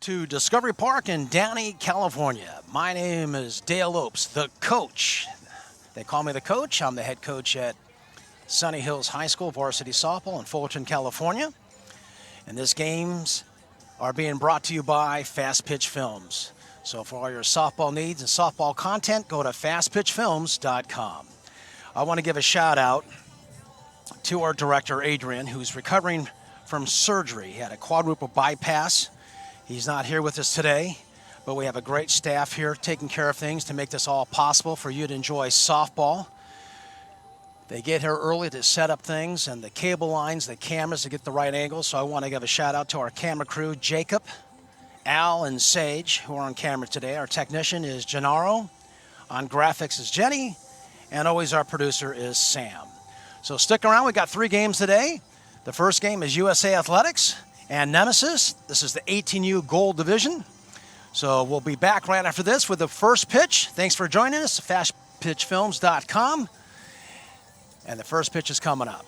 To Discovery Park in Downey, California. My name is Dale Lopes, the coach. They call me the coach. I'm the head coach at Sunny Hills High School varsity softball in Fullerton, California. And these games are being brought to you by Fast Pitch Films. So for all your softball needs and softball content, go to fastpitchfilms.com. I want to give a shout out to our director, Adrian, who's recovering from surgery. He had a quadruple bypass. He's not here with us today, but we have a great staff here taking care of things to make this all possible for you to enjoy softball. They get here early to set up things and the cable lines, the cameras to get the right angle. So I want to give a shout out to our camera crew, Jacob, Al, and Sage, who are on camera today. Our technician is Gennaro. On graphics is Jenny. And always our producer is Sam. So stick around. We got 3 games today. The first game is USA Athletics and Nemesis. This is the 18U Gold Division. So we'll be back right after this with the first pitch. Thanks for joining us, fastpitchfilms.com. And the first pitch is coming up.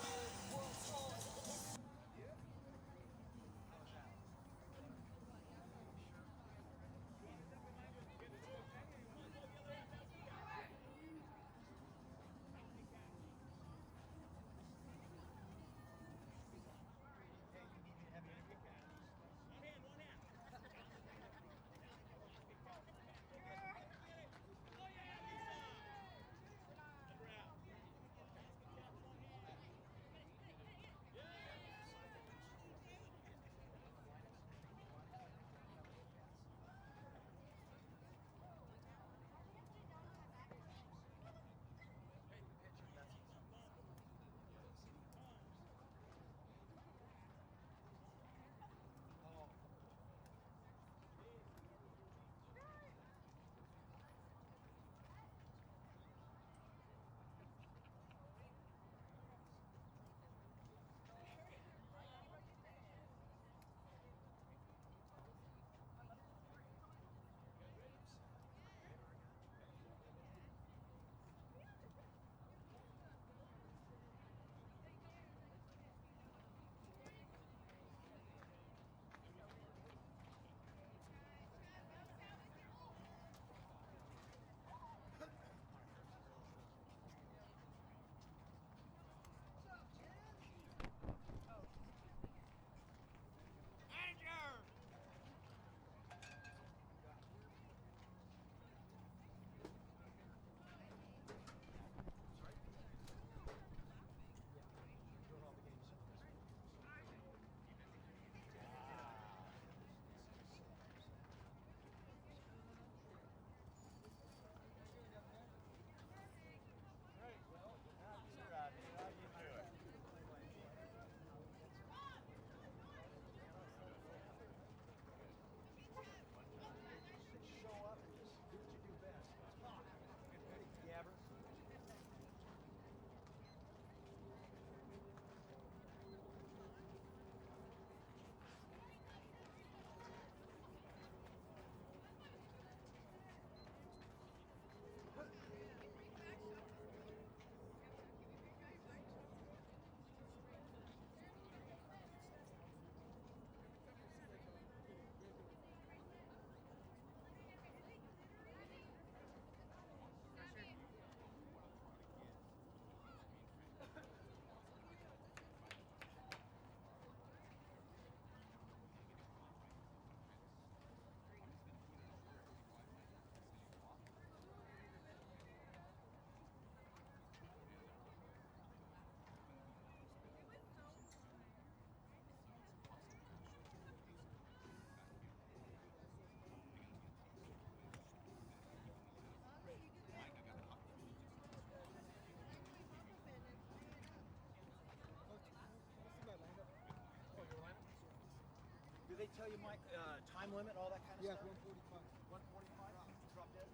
Do they tell you, Mike, time limit, all that kind of stuff? 145. 145? Drop dead?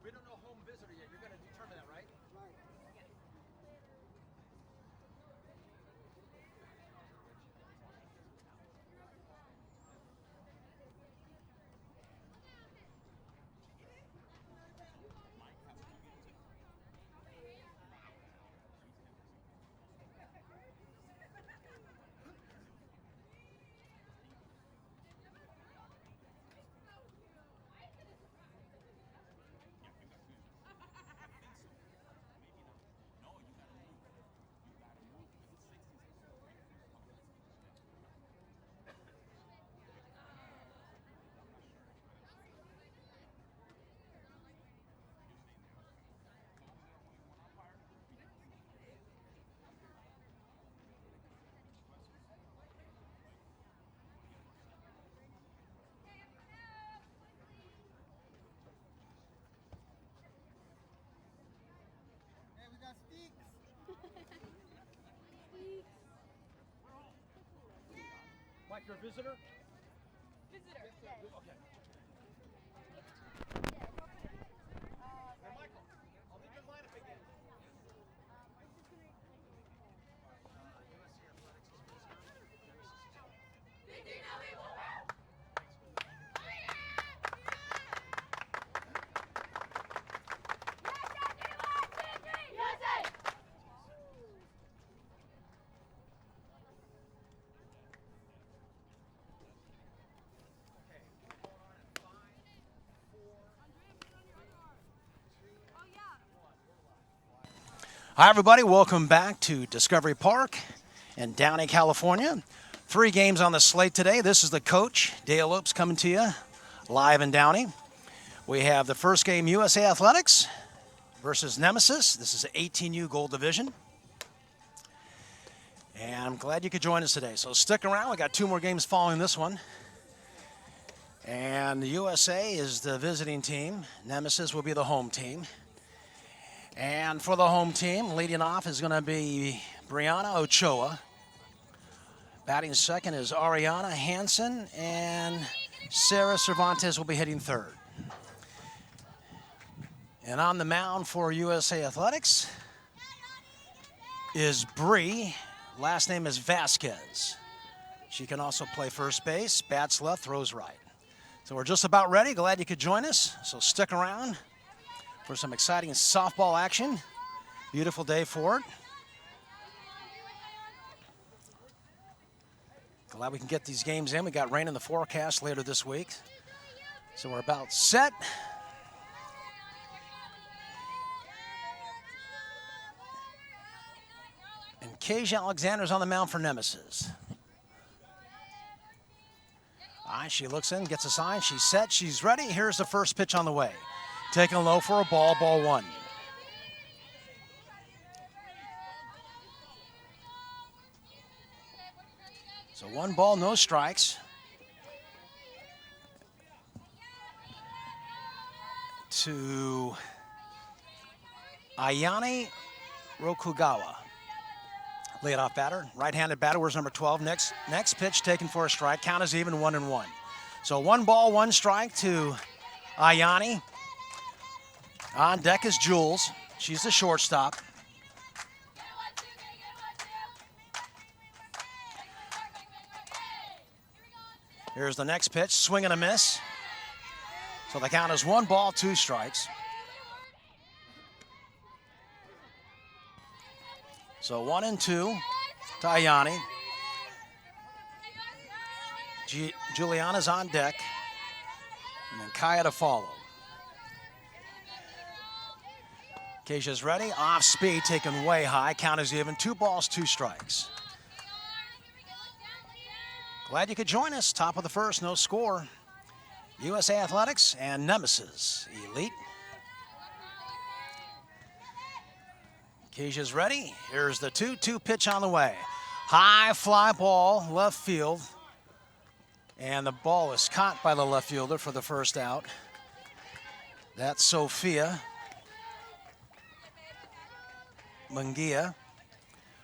We don't know home visitor yet. You're going to determine that, right? Right. like you're a visitor? Visitor. Okay. Hey, Michael, I'll leave your lineup again. Hi, everybody. Welcome back to Discovery Park in Downey, California. 3 games on the slate today. This is the coach, Dale Lopes, coming to you live in Downey. We have the first game, USA Athletics versus Nemesis. This is an 18U Gold Division. And I'm glad you could join us today. So stick around. We got 2 more games following this one. And the USA is the visiting team. Nemesis will be the home team. And for the home team, leading off is going to be Brianna Ochoa. Batting second is Ariana Hansen, and Sarah Cervantes will be hitting third. And on the mound for USA Athletics is Bree. Last name is Vasquez. She can also play first base, bats left, throws right. So we're just about ready. Glad you could join us. So stick around for some exciting softball action. Beautiful day for it. Glad we can get these games in. We got rain in the forecast later this week. So we're about set. And Cage Alexander's on the mound for Nemesis. All right, she looks in, gets a sign. She's set, she's ready. Here's the first pitch on the way. Taking low for a ball, ball 1. So 1 ball, no strikes. To Ayane Rokugawa. Leadoff batter, right-handed batter, where's number 12? Next pitch taken for a strike. Count is even, 1-1. So 1 ball, 1 strike to Ayane. On deck is Jules. She's the shortstop. Here's the next pitch, swing and a miss. So the count is 1 ball, 2 strikes. So 1-2 to Ayane. Juliana's on deck. And then Kaya to follow. Keisha's ready, off speed, taken way high. Count is even, 2 balls, 2 strikes. Glad you could join us. Top of the first, no score. USA Athletics and Nemesis Elite. Keisha's ready. Here's the 2-2 pitch on the way. High fly ball, left field. And the ball is caught by the left fielder for the first out. That's Sophia Mungia.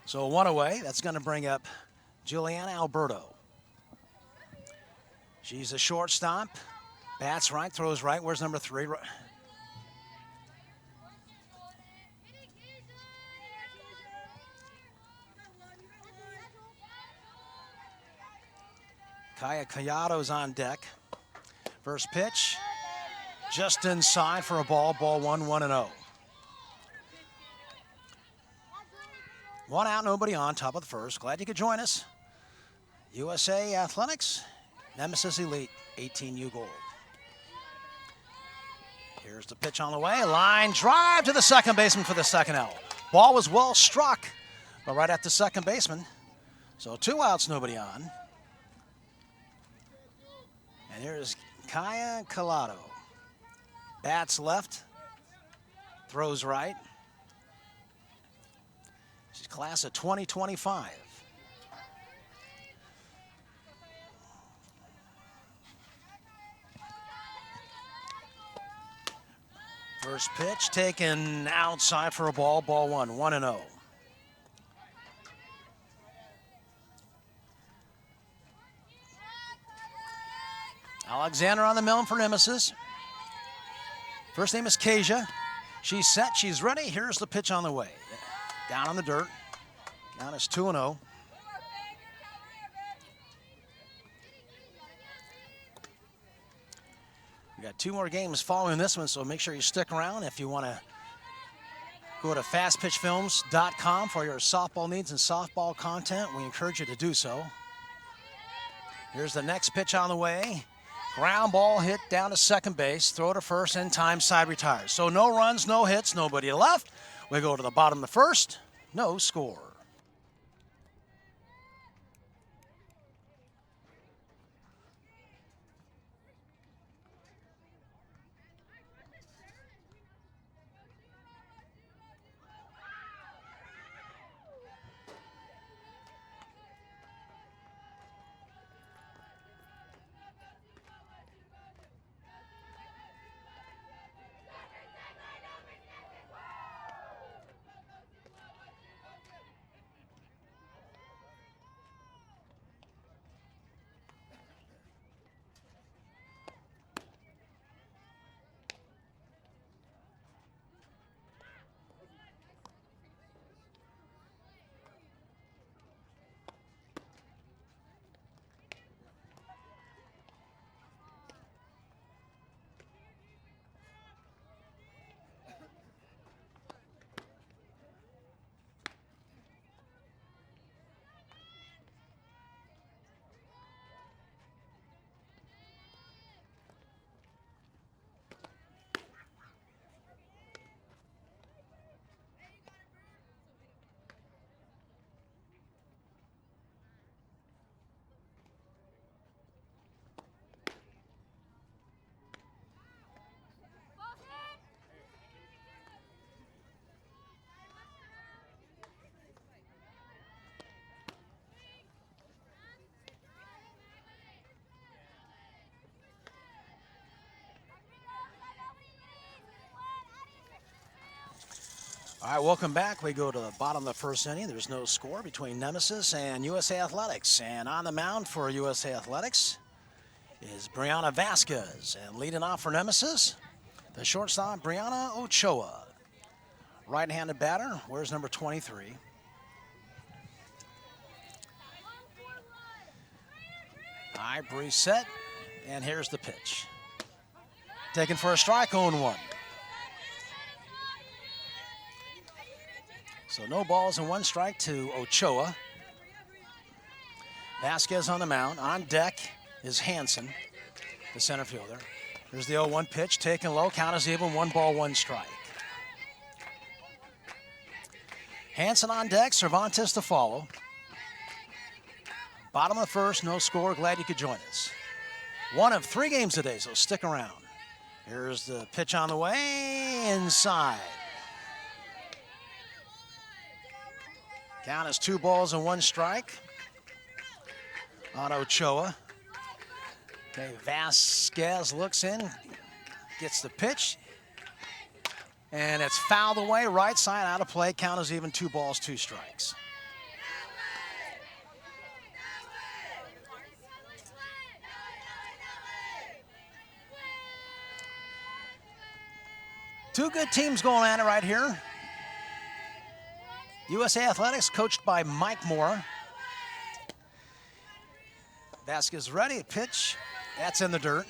So 1 away. That's going to bring up Juliana Alberto. She's a shortstop. Bats right, throws right. Where's number 3? Kaya Callado's on deck. First pitch, just inside for a ball, ball 1, 1-0. 1 out, nobody on, top of the first. Glad you could join us. USA Athletics, Nemesis Elite, 18U Gold. Here's the pitch on the way. Line drive to the second baseman for the second out. Ball was well struck, but right at the second baseman. So 2 outs, nobody on. And here's Kaya Collado. Bats left, throws right. She's class of 2025. First pitch taken outside for a ball, ball 1, 1-0. Alexander on the mound for Nemesis. First name is Kasia. She's set, she's ready. Here's the pitch on the way. Down on the dirt. Down is 2-0. We got 2 more games following this one, so make sure you stick around if you want to go to fastpitchfilms.com for your softball needs and softball content. We encourage you to do so. Here's the next pitch on the way. Ground ball hit down to second base. Throw to first, in time, side retires. So no runs, no hits, nobody left. We go to the bottom of the first. No score. All right, welcome back. We go to the bottom of the first inning. There's no score between Nemesis and USA Athletics. And on the mound for USA Athletics is Brianna Vasquez. And leading off for Nemesis, the shortstop, Brianna Ochoa. Right-handed batter, where's number 23? All right, Bree set, and here's the pitch. Taken for a strike, 0-1. So no balls and 1 strike to Ochoa. Vasquez on the mound. On deck is Hansen, the center fielder. Here's the 0-1 pitch, taken low, count is even, 1 ball, 1 strike. Hansen on deck, Cervantes to follow. Bottom of the first, no score, glad you could join us. 1 of 3 games today, so stick around. Here's the pitch on the way, inside. Count is 2 balls and 1 strike on Ochoa. Okay, Vasquez looks in, gets the pitch, and it's fouled away, right side, out of play. Count is even, 2 balls, 2 strikes. Two good teams going at it right here. USA Athletics, coached by Mike Moore. Vasquez ready, pitch. That's in the dirt.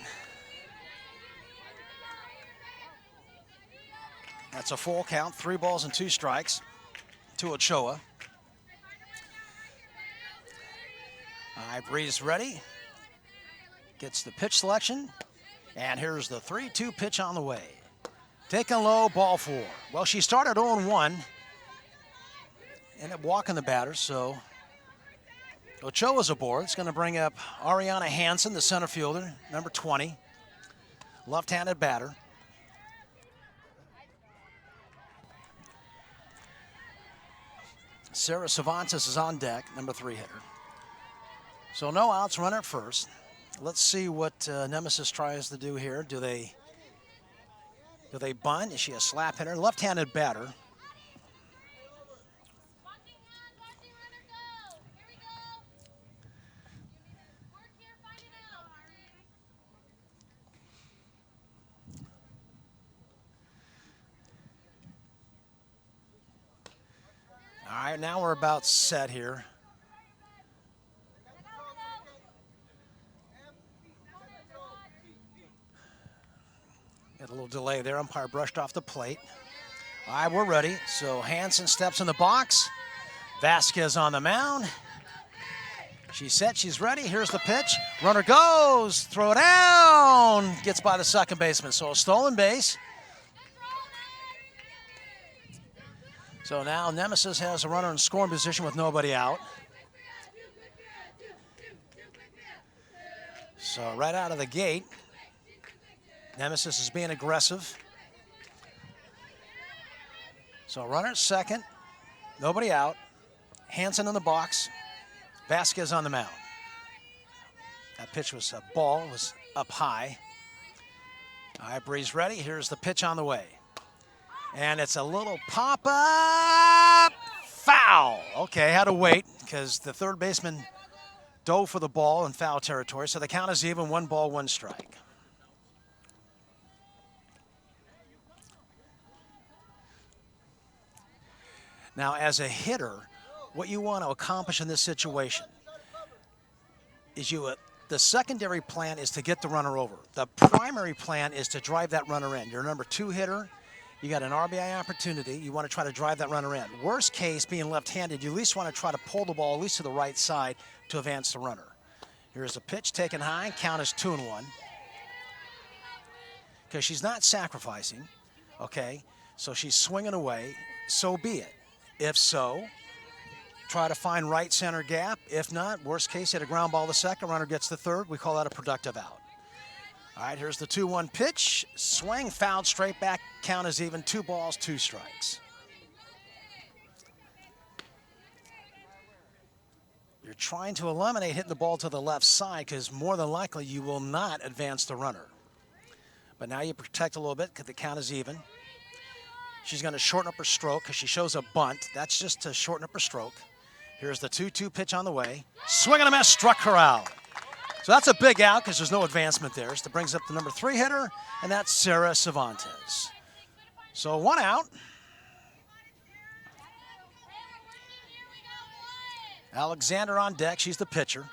That's a full count, 3 balls and 2 strikes to Ochoa. Breeze ready. Gets the pitch selection. And here's the 3-2 pitch on the way. Taken low, ball 4. Well, she started 0-1. Ended up walking the batter, so Ochoa's aboard. It's going to bring up Ariana Hansen, the center fielder, number 20, left-handed batter. Sarah Cervantes is on deck, number 3 hitter. So no outs, runner at first. Let's see what Nemesis tries to do here. Do they bunt? Is she a slap hitter? Left-handed batter. right, now we're about set here. Got a little delay there. Umpire brushed off the plate. All right, we're ready. So Hansen steps in the box. Vasquez on the mound. She's set, she's ready. Here's the pitch. Runner goes, throw it down. Gets by the second baseman. So a stolen base. So now Nemesis has a runner in scoring position with nobody out. So right out of the gate, Nemesis is being aggressive. So runner at second, nobody out. Hansen in the box, Vasquez on the mound. That pitch was a ball, was up high. All right, Breeze ready. Here's the pitch on the way. And it's a little pop-up, foul. Okay, had to wait because the third baseman dove for the ball in foul territory. So the count is even, 1 ball, 1 strike. Now, as a hitter, what you want to accomplish in this situation is the secondary plan is to get the runner over. The primary plan is to drive that runner in. You're a number 2 hitter. You got an RBI opportunity. You want to try to drive that runner in. Worst case, being left-handed, you at least want to try to pull the ball at least to the right side to advance the runner. Here's a pitch taken high. Count is 2-1. Because she's not sacrificing, okay? So she's swinging away. So be it. If so, try to find right center gap. If not, worst case, hit a ground ball to second. Runner gets the third. We call that a productive out. All right, here's the 2-1 pitch. Swing, fouled straight back. Count is even, 2 balls, 2 strikes. You're trying to eliminate hitting the ball to the left side because more than likely you will not advance the runner. But now you protect a little bit because the count is even. She's going to shorten up her stroke because she shows a bunt. That's just to shorten up her stroke. Here's the 2-2 pitch on the way. Swing and a miss, struck her out. So that's a big out because there's no advancement there. So that brings up the number 3 hitter, and that's Sarah Cervantes. So 1 out. Alexander on deck. She's the pitcher.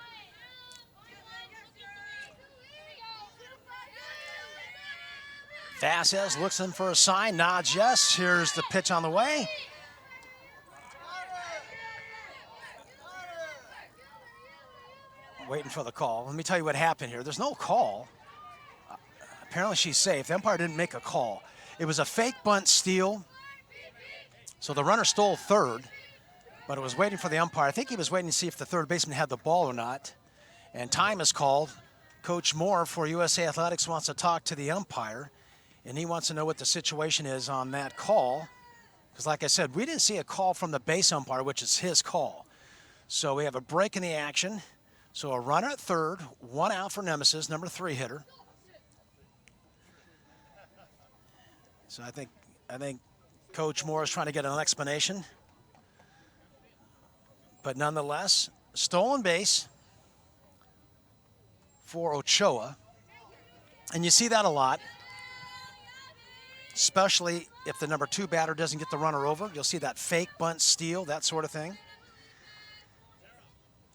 Vasquez looks in for a sign, nods yes. Here's the pitch on the way. Waiting for the call. Let me tell you what happened here. There's no call. Apparently she's safe. The umpire didn't make a call. It was a fake bunt steal. So the runner stole third, but it was waiting for the umpire. I think he was waiting to see if the third baseman had the ball or not. And time is called. Coach Moore for USA Athletics wants to talk to the umpire, and he wants to know what the situation is on that call. Because like I said, we didn't see a call from the base umpire, which is his call. So we have a break in the action. So a runner at third, 1 out for Nemesis, number 3 hitter. So I think Coach Moore is trying to get an explanation. But nonetheless, stolen base for Ochoa. And you see that a lot, especially if the number 2 batter doesn't get the runner over. You'll see that fake bunt steal, that sort of thing.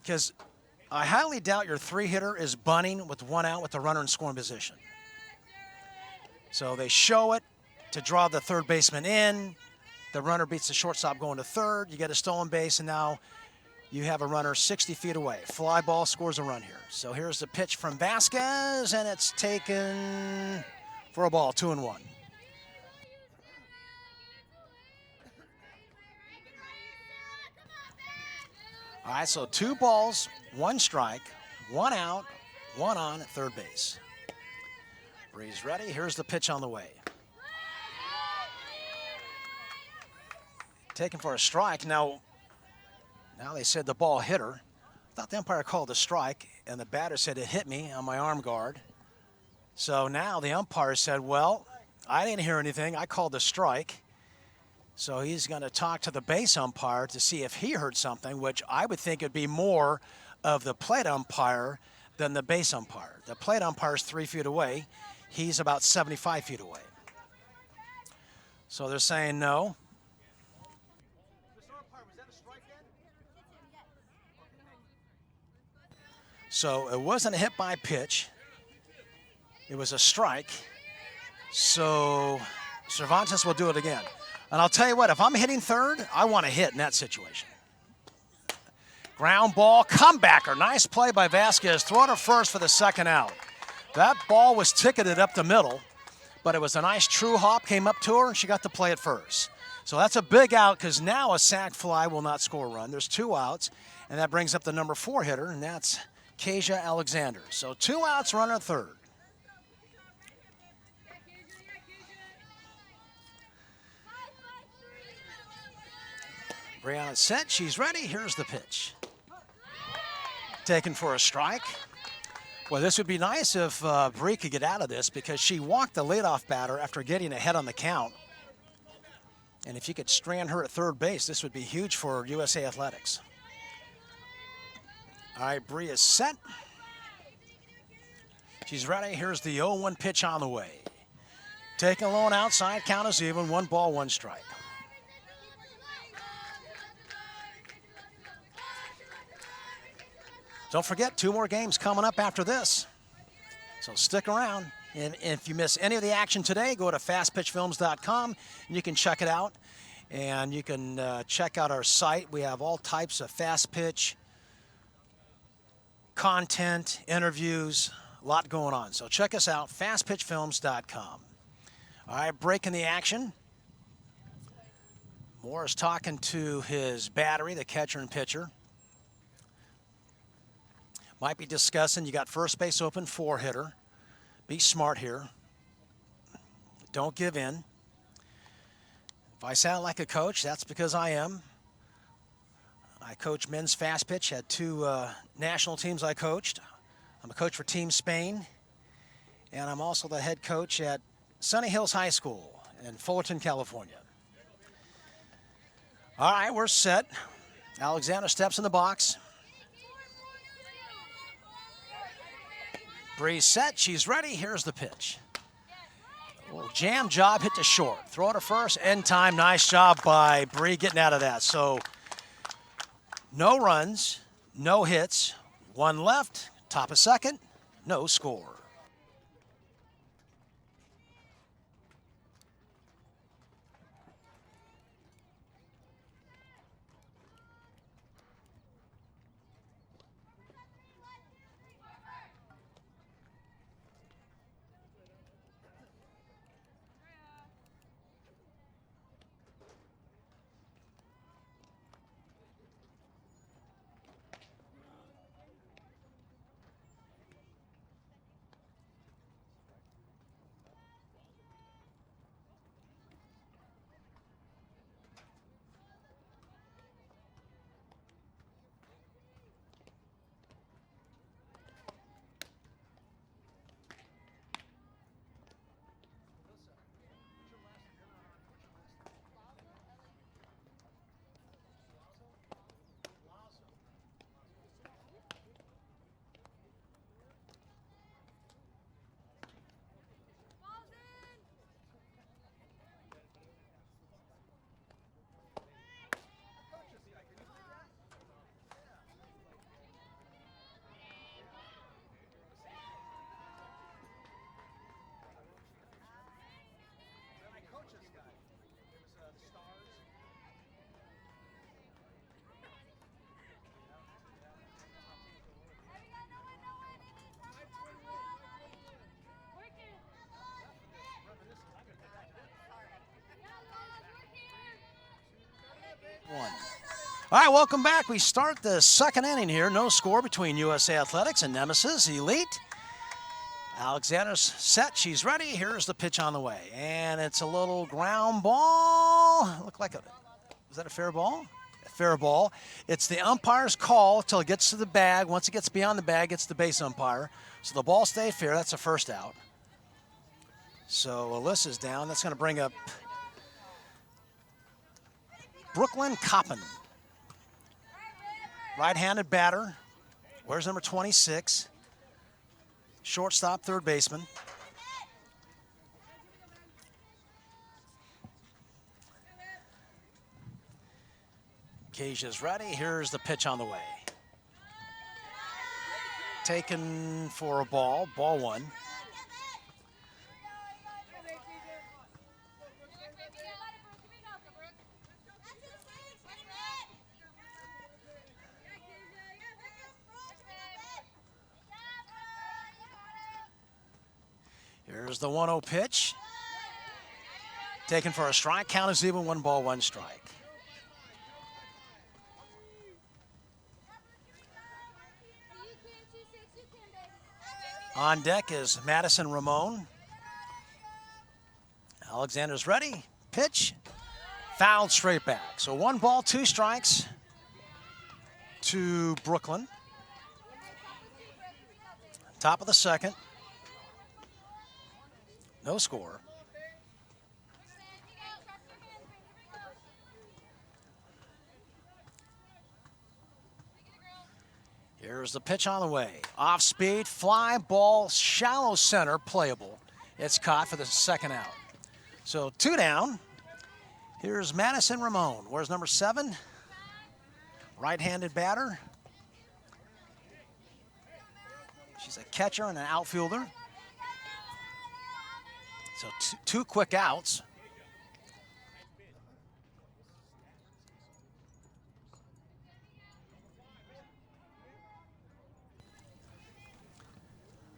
Because I highly doubt your 3 hitter is bunting with 1 out with the runner in scoring position. So they show it to draw the third baseman in. The runner beats the shortstop going to third. You get a stolen base, and now you have a runner 60 feet away. Fly ball scores a run here. So here's the pitch from Vasquez, and it's taken for a ball, 2-1. All right, so 2 balls, 1 strike, 1 out, 1 on at third base. Breeze ready. Here's the pitch on the way. Taken for a strike. Now they said the ball hit her. I thought the umpire called a strike, and the batter said it hit me on my arm guard. So now the umpire said, well, I didn't hear anything. I called a strike. So he's going to talk to the base umpire to see if he heard something, which I would think would be more of the plate umpire than the base umpire. The plate umpire is 3 feet away. He's about 75 feet away. So they're saying no. So it wasn't a hit by pitch. It was a strike. So Cervantes will do it again. And I'll tell you what, if I'm hitting third, I want to hit in that situation. Ground ball, comebacker. Nice play by Vasquez. Throw to first for the second out. That ball was ticketed up the middle, but it was a nice true hop, came up to her, and she got to play at first. So that's a big out because now a sac fly will not score a run. There's 2 outs, and that brings up the number 4 hitter, and that's Kasia Alexander. So 2 outs, runner at third. Brianna's set, she's ready, here's the pitch. Taken for a strike. Well, this would be nice if Bree could get out of this because she walked the leadoff batter after getting ahead on the count. And if you could strand her at third base, this would be huge for USA Athletics. All right, Bree is set. She's ready. Here's the 0-1 pitch on the way. Taking alone outside, count is even, 1 ball, 1 strike. Don't forget, 2 more games coming up after this. So stick around. And if you miss any of the action today, go to fastpitchfilms.com and you can check it out. And you can check out our site. We have all types of fast pitch content, interviews, a lot going on. So check us out, fastpitchfilms.com. All right, breaking the action. Moore's talking to his battery, the catcher and pitcher. Might be discussing, you got first base open, 4-hitter. Be smart here. Don't give in. If I sound like a coach, that's because I am. I coach men's fast pitch, had 2 national teams I coached. I'm a coach for Team Spain, and I'm also the head coach at Sunny Hills High School in Fullerton, California. All right, we're set. Alexander steps in the box. Bree's set, she's ready, here's the pitch. A little jam job, hit to short. Throw to first, end time, nice job by Bree getting out of that. So no runs, no hits, 1 left, top of second, no score. All right, welcome back. We start the second inning here. No score between USA Athletics and Nemesis Elite. Alexander's set. She's ready. Here's the pitch on the way. And it's a little ground ball. Looked like a, was that a fair ball? A fair ball. It's the umpire's call until it gets to the bag. Once it gets beyond the bag, it's the base umpire. So the ball stayed fair. That's the first out. So Alyssa's down. That's going to bring up Brooklyn Coppin. Right-handed batter. Where's number 26? Shortstop, third baseman. Kasia's ready. Here's the pitch on the way. taken for a ball, ball one. Here's the 1-0 pitch. Taken for a strike. Count is even, 1 ball, 1 strike. On deck is Madison Ramon. Alexander's ready. Pitch. Fouled straight back. So 1 ball, 2 strikes to Brooklyn. Top of the second. No score. Here's the pitch on the way. Off speed, fly ball, shallow center, playable. It's caught for the second out. So 2 down. Here's Madison Ramon. Where's number 7? Right-handed batter. She's a catcher and an outfielder. So 2 quick outs.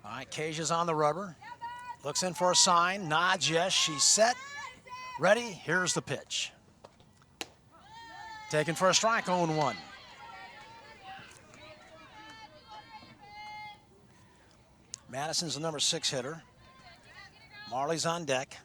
All right, Cage is on the rubber. Looks in for a sign, nods yes, she's set. Ready, here's the pitch. Taken for a strike, 0-1. Madison's the number 6 hitter. Marley's on deck.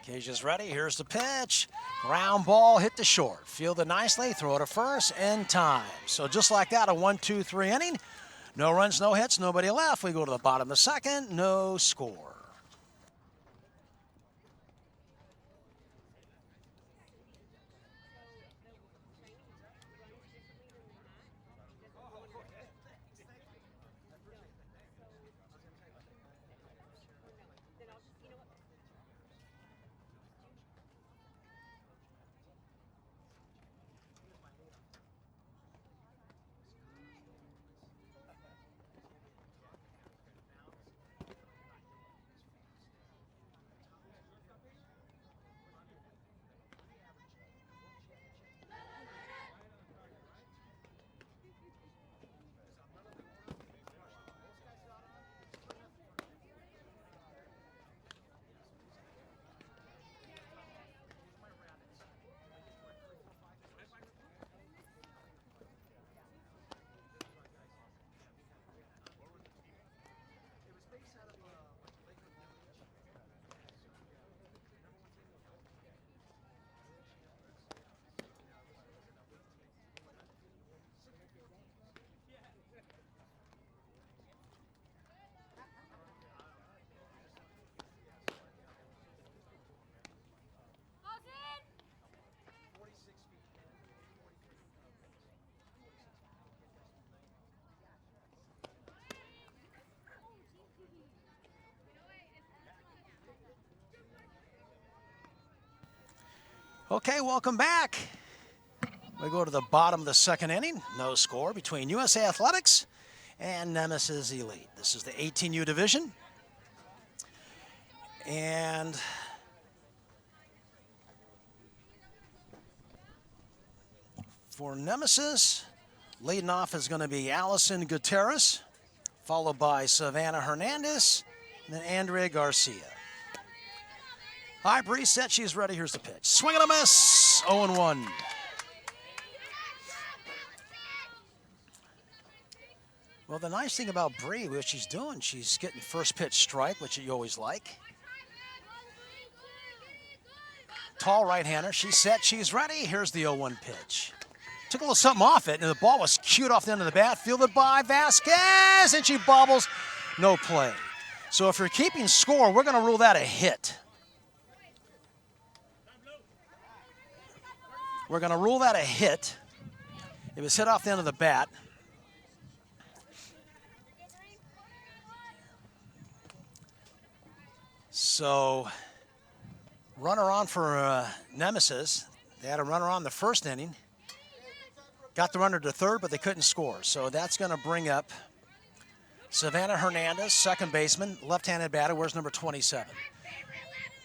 Cage is ready. Here's the pitch. Ground ball hit to short. Fielded nicely. Throw it to first in time. So just like that, a 1-2-3 inning. No runs, no hits, nobody left. We go to the bottom of the second. No score. Okay, welcome back. We go to the bottom of the second inning. No score between USA Athletics and Nemesis Elite. This is the 18U division. And for Nemesis, leading off is going to be Allison Gutierrez, followed by Savannah Hernandez, and then Andrea Garcia. All right, Bree set, she's ready. Here's the pitch. Swing and a miss, 0-1. Well, the nice thing about Bree, what she's doing, she's getting first pitch strike, which you always like. Tall right-hander, she's set, she's ready. Here's the 0-1 pitch. Took a little something off it, and the ball was cued off the end of the bat, fielded by Vasquez, and she bobbles, no play. So if you're keeping score, we're gonna rule that a hit. We're going to rule that a hit. It was hit off the end of the bat. So Runner on for Nemesis. They had a runner on the first inning. Got the runner to third, but they couldn't score. So that's going to bring up Savannah Hernandez, second baseman, left-handed batter. Where's number 27?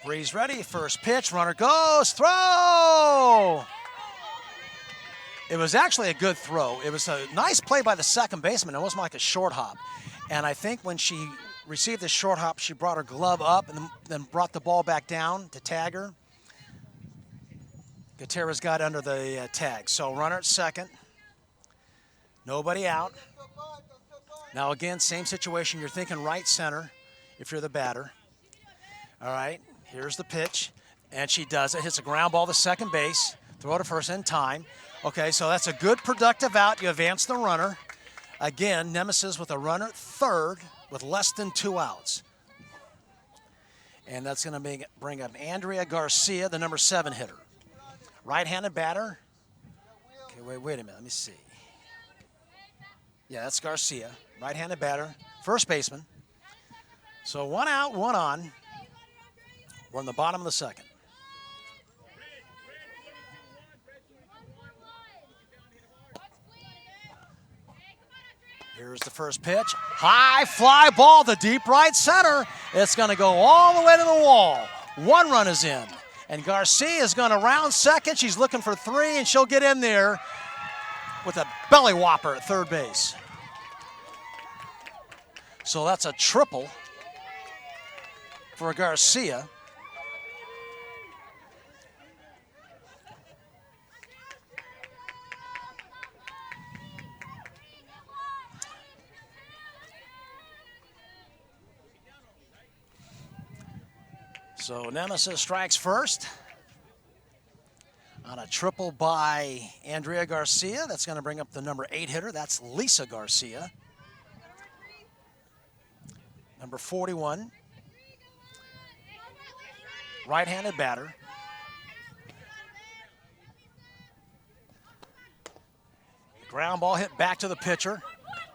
Breeze ready, first pitch, runner goes, throw! It was actually a good throw. It was a nice play by the second baseman. It wasn't like a short hop. And I think when she received the short hop, she brought her glove up and then brought the ball back down to tag her. Gutierrez got under the tag. So runner at second. Nobody out. Now again, same situation. You're thinking right center if you're the batter. All right, here's the pitch. And she does it. Hits a ground ball to second base. Throw to first in time. Okay, so that's a good productive out. You advance the runner. Again, Nemesis with a runner at third with less than 2 outs. And that's going to bring up Andrea Garcia, the number 7 hitter. Right-handed batter. Okay, wait a minute. Let me see. Yeah, that's Garcia. Right-handed batter. First baseman. So 1 out, 1 on. We're in the bottom of the second. Here's the first pitch. High fly ball to deep right center. It's going to go all the way to the wall. 1 run is in. And Garcia is going to round second. She's looking for 3, and she'll get in there with a belly whopper at third base. So that's a triple for Garcia. So Nemesis strikes first on a triple by Andrea Garcia. That's going to bring up the number 8 hitter. That's Lisa Garcia. Number 41. Right-handed batter. Ground ball hit back to the pitcher.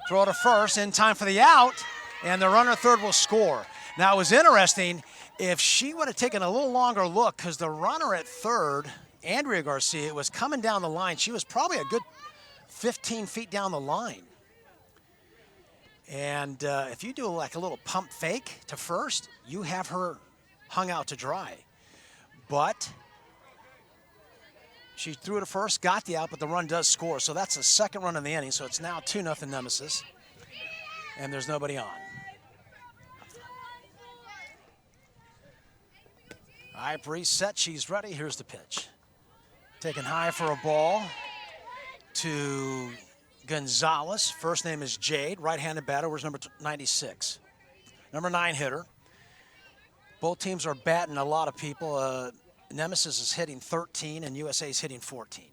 Throw to first in time for the out, and the runner third will score. Now, it was interesting if she would have taken a little longer look, because the runner at third, Andrea Garcia, was coming down the line. She was probably a good 15 feet down the line. And if you do like a little pump fake to first, you have her hung out to dry. But she threw it to first, got the out, but the run does score. So that's the second run in the inning. So it's now 2-0 Nemesis. And there's nobody on. All right, Breeze set. She's ready. Here's the pitch. Taken high for a ball to Gonzalez. First name is Jade. Right-handed batter. Where's number 96? Number 9 hitter. Both teams are batting a lot of people. Nemesis is hitting 13 and USA is hitting 14.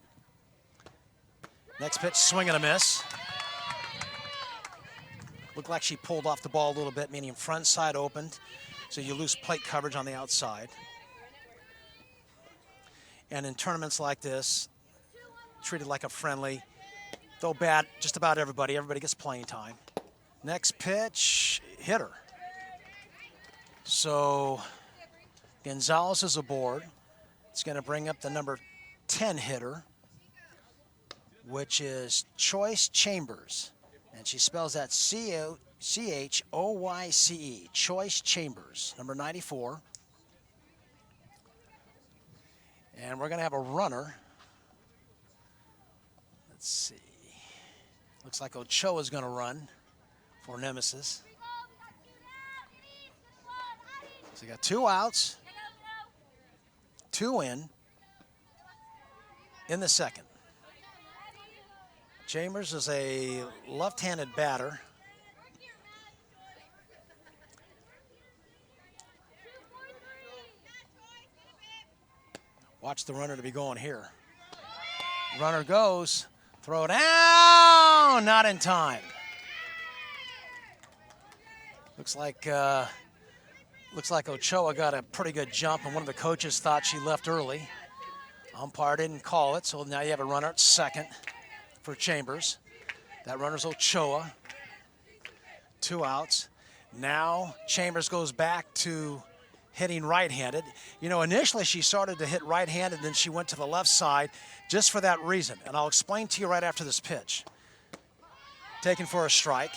Next pitch, swing and a miss. Looked like she pulled off the ball a little bit, meaning front side opened, so you lose plate coverage on the outside. And in tournaments like this, treated like a friendly, they'll bat just about everybody. Everybody gets playing time. Next pitch, hitter. So Gonzalez is aboard. It's going to bring up the number 10 hitter, which is Choice Chambers. And she spells that Choyce, Choice Chambers, number 94. And we're going to have a runner. Let's see. Looks like Ochoa is going to run for Nemesis. So you got 2 outs, 2 in the second. Chambers is a left-handed batter. Watch the runner to be going here. Runner goes, throw down, not in time. Looks like Ochoa got a pretty good jump, and one of the coaches thought she left early. Umpire didn't call it, so now you have a runner at second for Chambers. That runner's Ochoa. 2 outs. Now Chambers goes back to hitting right-handed. You know, initially she started to hit right-handed, then she went to the left side just for that reason. And I'll explain to you right after this pitch. Taken for a strike.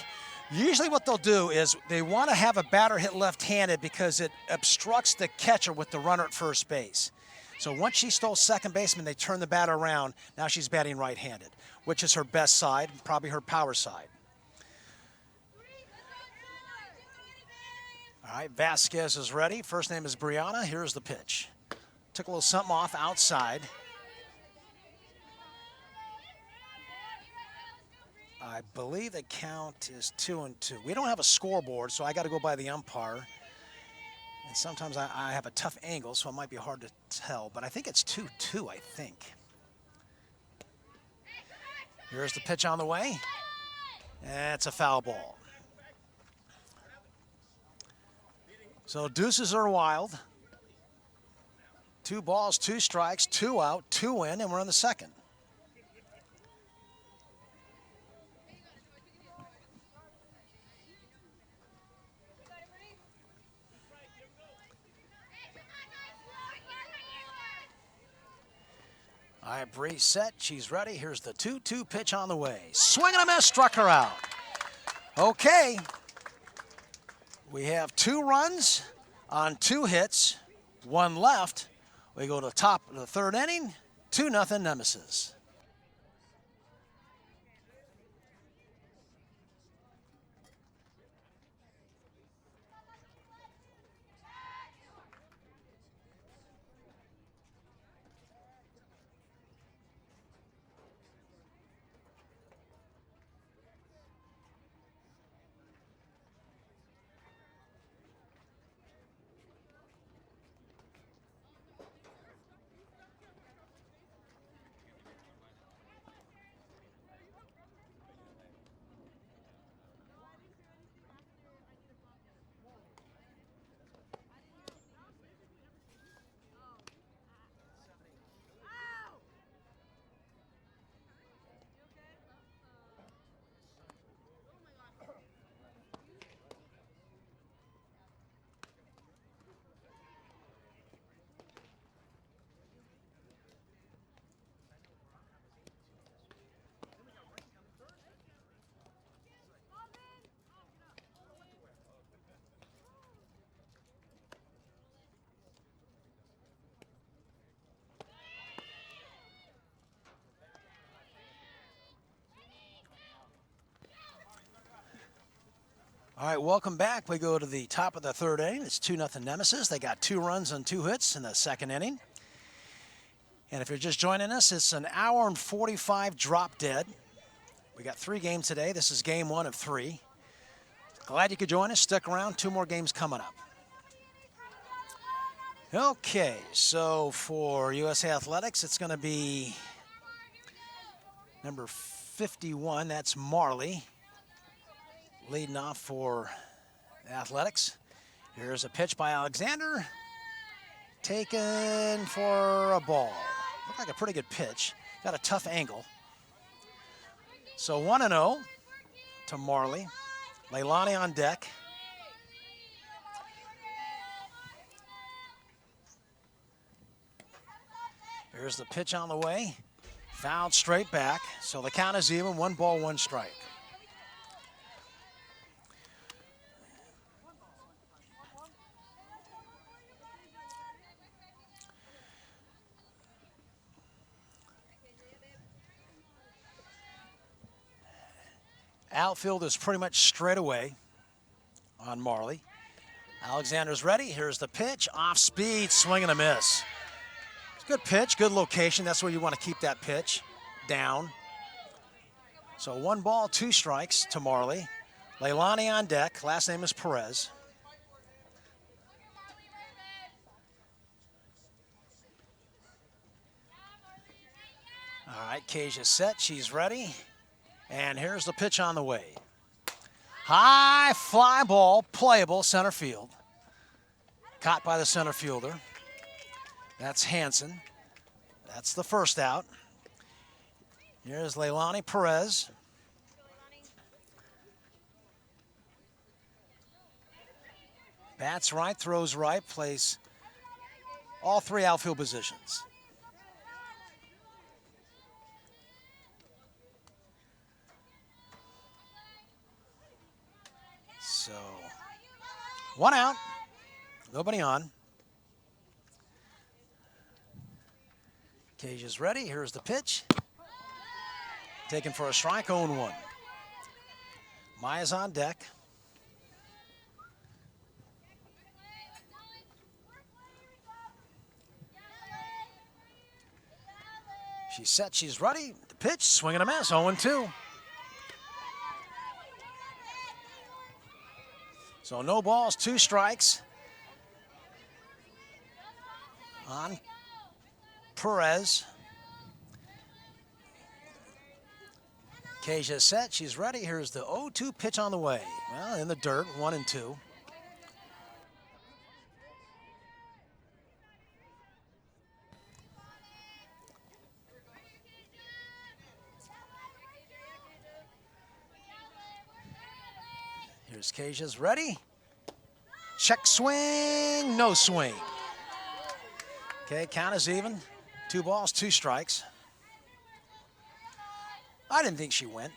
Usually what they'll do is they want to have a batter hit left-handed because it obstructs the catcher with the runner at first base. So once she stole second baseman, they turn the batter around. Now she's batting right-handed, which is her best side, probably her power side. All right, Vasquez is ready. First name is Brianna. Here's the pitch. Took a little something off outside. I believe the count is 2-2. We don't have a scoreboard, so I got to go by the umpire. And sometimes I have a tough angle, so it might be hard to tell, but I think it's 2-2, I think. Here's the pitch on the way. And it's a foul ball. So deuces are wild. 2 balls, 2 strikes, 2 out, 2 in, and we're in the second. All right, Bree set. She's ready. Here's the 2-2 pitch on the way. Swing and a miss, struck her out. Okay. We have 2 runs on 2 hits, 1 left. We go to the top of the 3rd inning, 2-0 Nemesis. All right, welcome back. We go to the top of the 3rd inning. It's 2-0 Nemesis. They got 2 runs on 2 hits in the 2nd inning. And if you're just joining us, it's an hour and 45 drop dead. We got 3 games today. This is game 1 of 3. Glad you could join us. Stick around. 2 more games coming up. Okay, so for USA Athletics, it's going to be number 51. That's Marley. Leading off for Athletics. Here's a pitch by Alexander. Taken for a ball. Looked like a pretty good pitch. Got a tough angle. So 1-0 to Marley. Leilani on deck. Here's the pitch on the way. Fouled straight back. So the count is even. 1 ball, 1 strike. Outfield is pretty much straight away on Marley. Alexander's ready. Here's the pitch. Off speed, swing and a miss. It's a good pitch, good location. That's where you want to keep that pitch down. So 1 ball, 2 strikes to Marley. Leilani on deck. Last name is Perez. All right, Cage is set. She's ready. And here's the pitch on the way. High fly ball, playable, center field. Caught by the center fielder. That's Hansen. That's the first out. Here's Leilani Perez. Bats right, throws right, plays all three outfield positions. So, one out, nobody on. Cage is ready. Here's the pitch. Taken for a strike, 0-1. Maya's on deck. She's set, she's ready. The pitch, swing and a miss, 0-2. So no balls, 2 strikes on Perez. Cage is set, she's ready. Here's the 0-2 pitch on the way. Well, in the dirt, 1-2. Here's Cage's ready. Check swing, no swing. Okay, count is even. 2 balls, 2 strikes. I didn't think she went.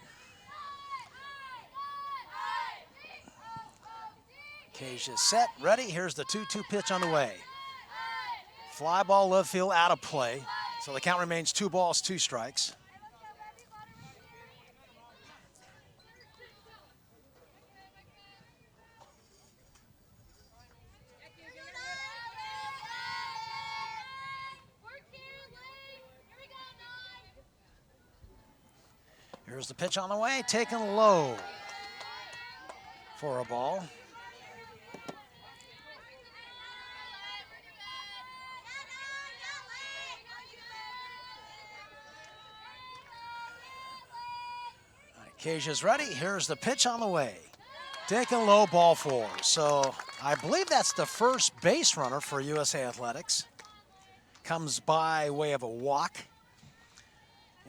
Cage is set, ready. Here's the 2-2 pitch on the way. Fly ball left field, out of play. So the count remains 2 balls, 2 strikes. Here's the pitch on the way, taken low for a ball. Cage is ready. Here's the pitch on the way. Taken low, ball 4. So I believe that's the first base runner for USA Athletics. Comes by way of a walk.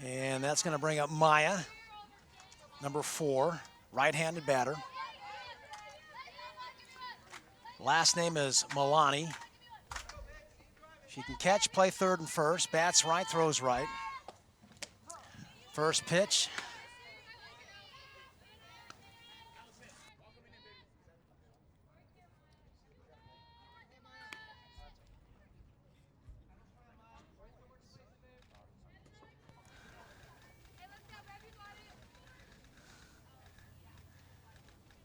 And that's going to bring up Maya, number 4, right-handed batter. Last name is Milani. She can catch, play third and first. Bats right, throws right. First pitch.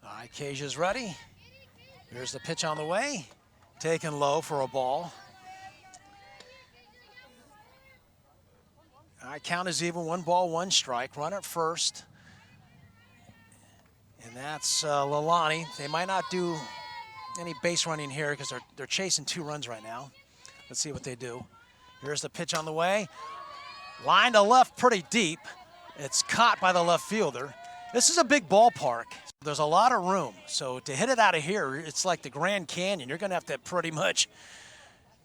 All right, Cage is ready. Here's the pitch on the way. Taken low for a ball. All right, count is even. 1 ball, 1 strike. Run at first. And that's Lalani. They might not do any base running here because they're chasing 2 runs right now. Let's see what they do. Here's the pitch on the way. Line to left pretty deep. It's caught by the left fielder. This is a big ballpark. There's a lot of room. So to hit it out of here, it's like the Grand Canyon. You're going to have to pretty much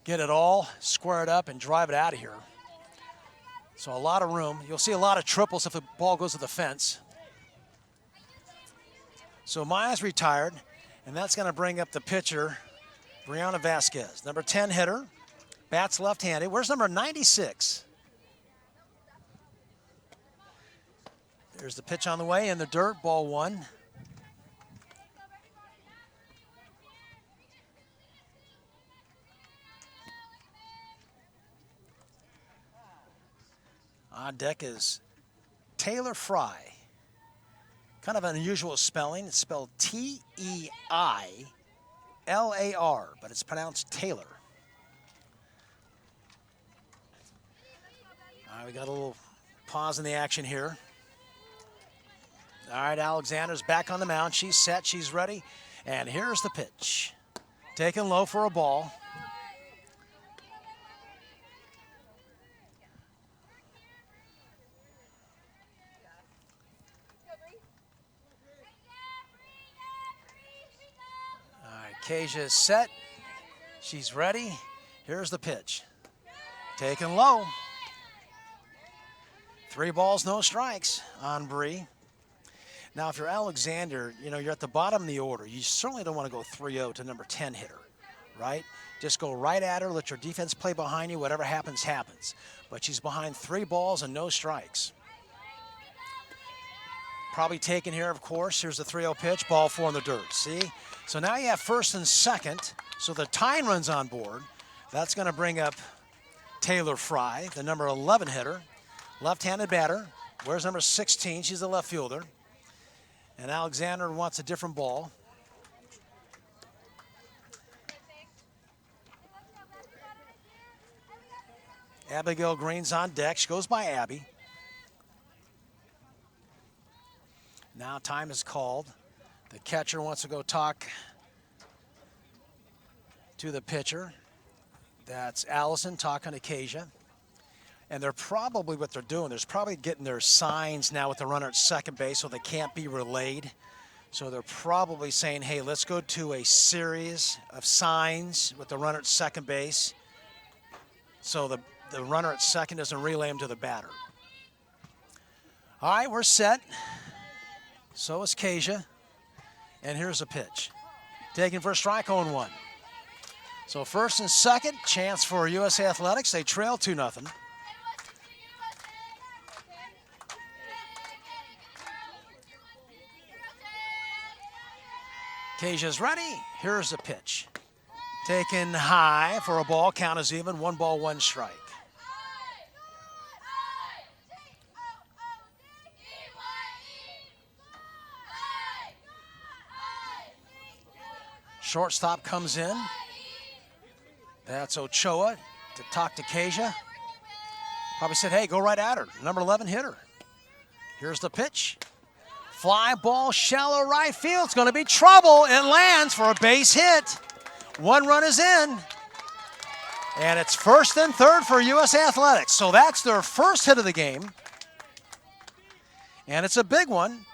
get it all, square it up, and drive it out of here. So a lot of room. You'll see a lot of triples if the ball goes to the fence. So Maya's retired, and that's going to bring up the pitcher, Brianna Vasquez. Number 10 hitter, bats left-handed. Where's number 96? There's the pitch on the way in the dirt, ball 1. On deck is Taylor Fry. Kind of an unusual spelling. It's spelled T-E-I-L-A-R, but it's pronounced Taylor. All right, we got a little pause in the action here. All right, Alexander's back on the mound. She's set, she's ready. And here's the pitch. Taken low for a ball. Cage is set. She's ready. Here's the pitch. Taken low. 3 balls, no strikes on Bree. Now, if you're Alexander, you're at the bottom of the order. You certainly don't want to go 3-0 to number 10 hitter, right? Just go right at her, let your defense play behind you. Whatever happens, happens. But she's behind 3 balls and no strikes. Probably taken here, of course. Here's the 3-0 pitch, ball 4 in the dirt. See? So now you have first and second. So the tying run's on board. That's going to bring up Taylor Fry, the number 11 hitter, left-handed batter. Where's number 16? She's the left fielder. And Alexander wants a different ball. Abigail Green's on deck. She goes by Abby. Now time is called. The catcher wants to go talk to the pitcher. That's Allison talking to Kasia. And they're probably, what they're doing, they're probably getting their signs now with the runner at second base so they can't be relayed. So they're probably saying, hey, let's go to a series of signs with the runner at second base so the runner at second doesn't relay him to the batter. All right, we're set. So is Kasia. And here's a pitch. Taken for a strike, 0-1. So first and second, chance for USA Athletics. They trail 2-0. Kasia's ready. Here's the pitch. Taken high for a ball. Count is even. 1 ball, 1 strike. Shortstop comes in. That's Ochoa to talk to Kasia. Probably said, hey, go right at her. Number 11 hitter. Here's the pitch. Fly ball, shallow right field. It's going to be trouble. It lands for a base hit. 1 run is in. And it's first and third for USA Athletics. So that's their first hit of the game. And it's a big one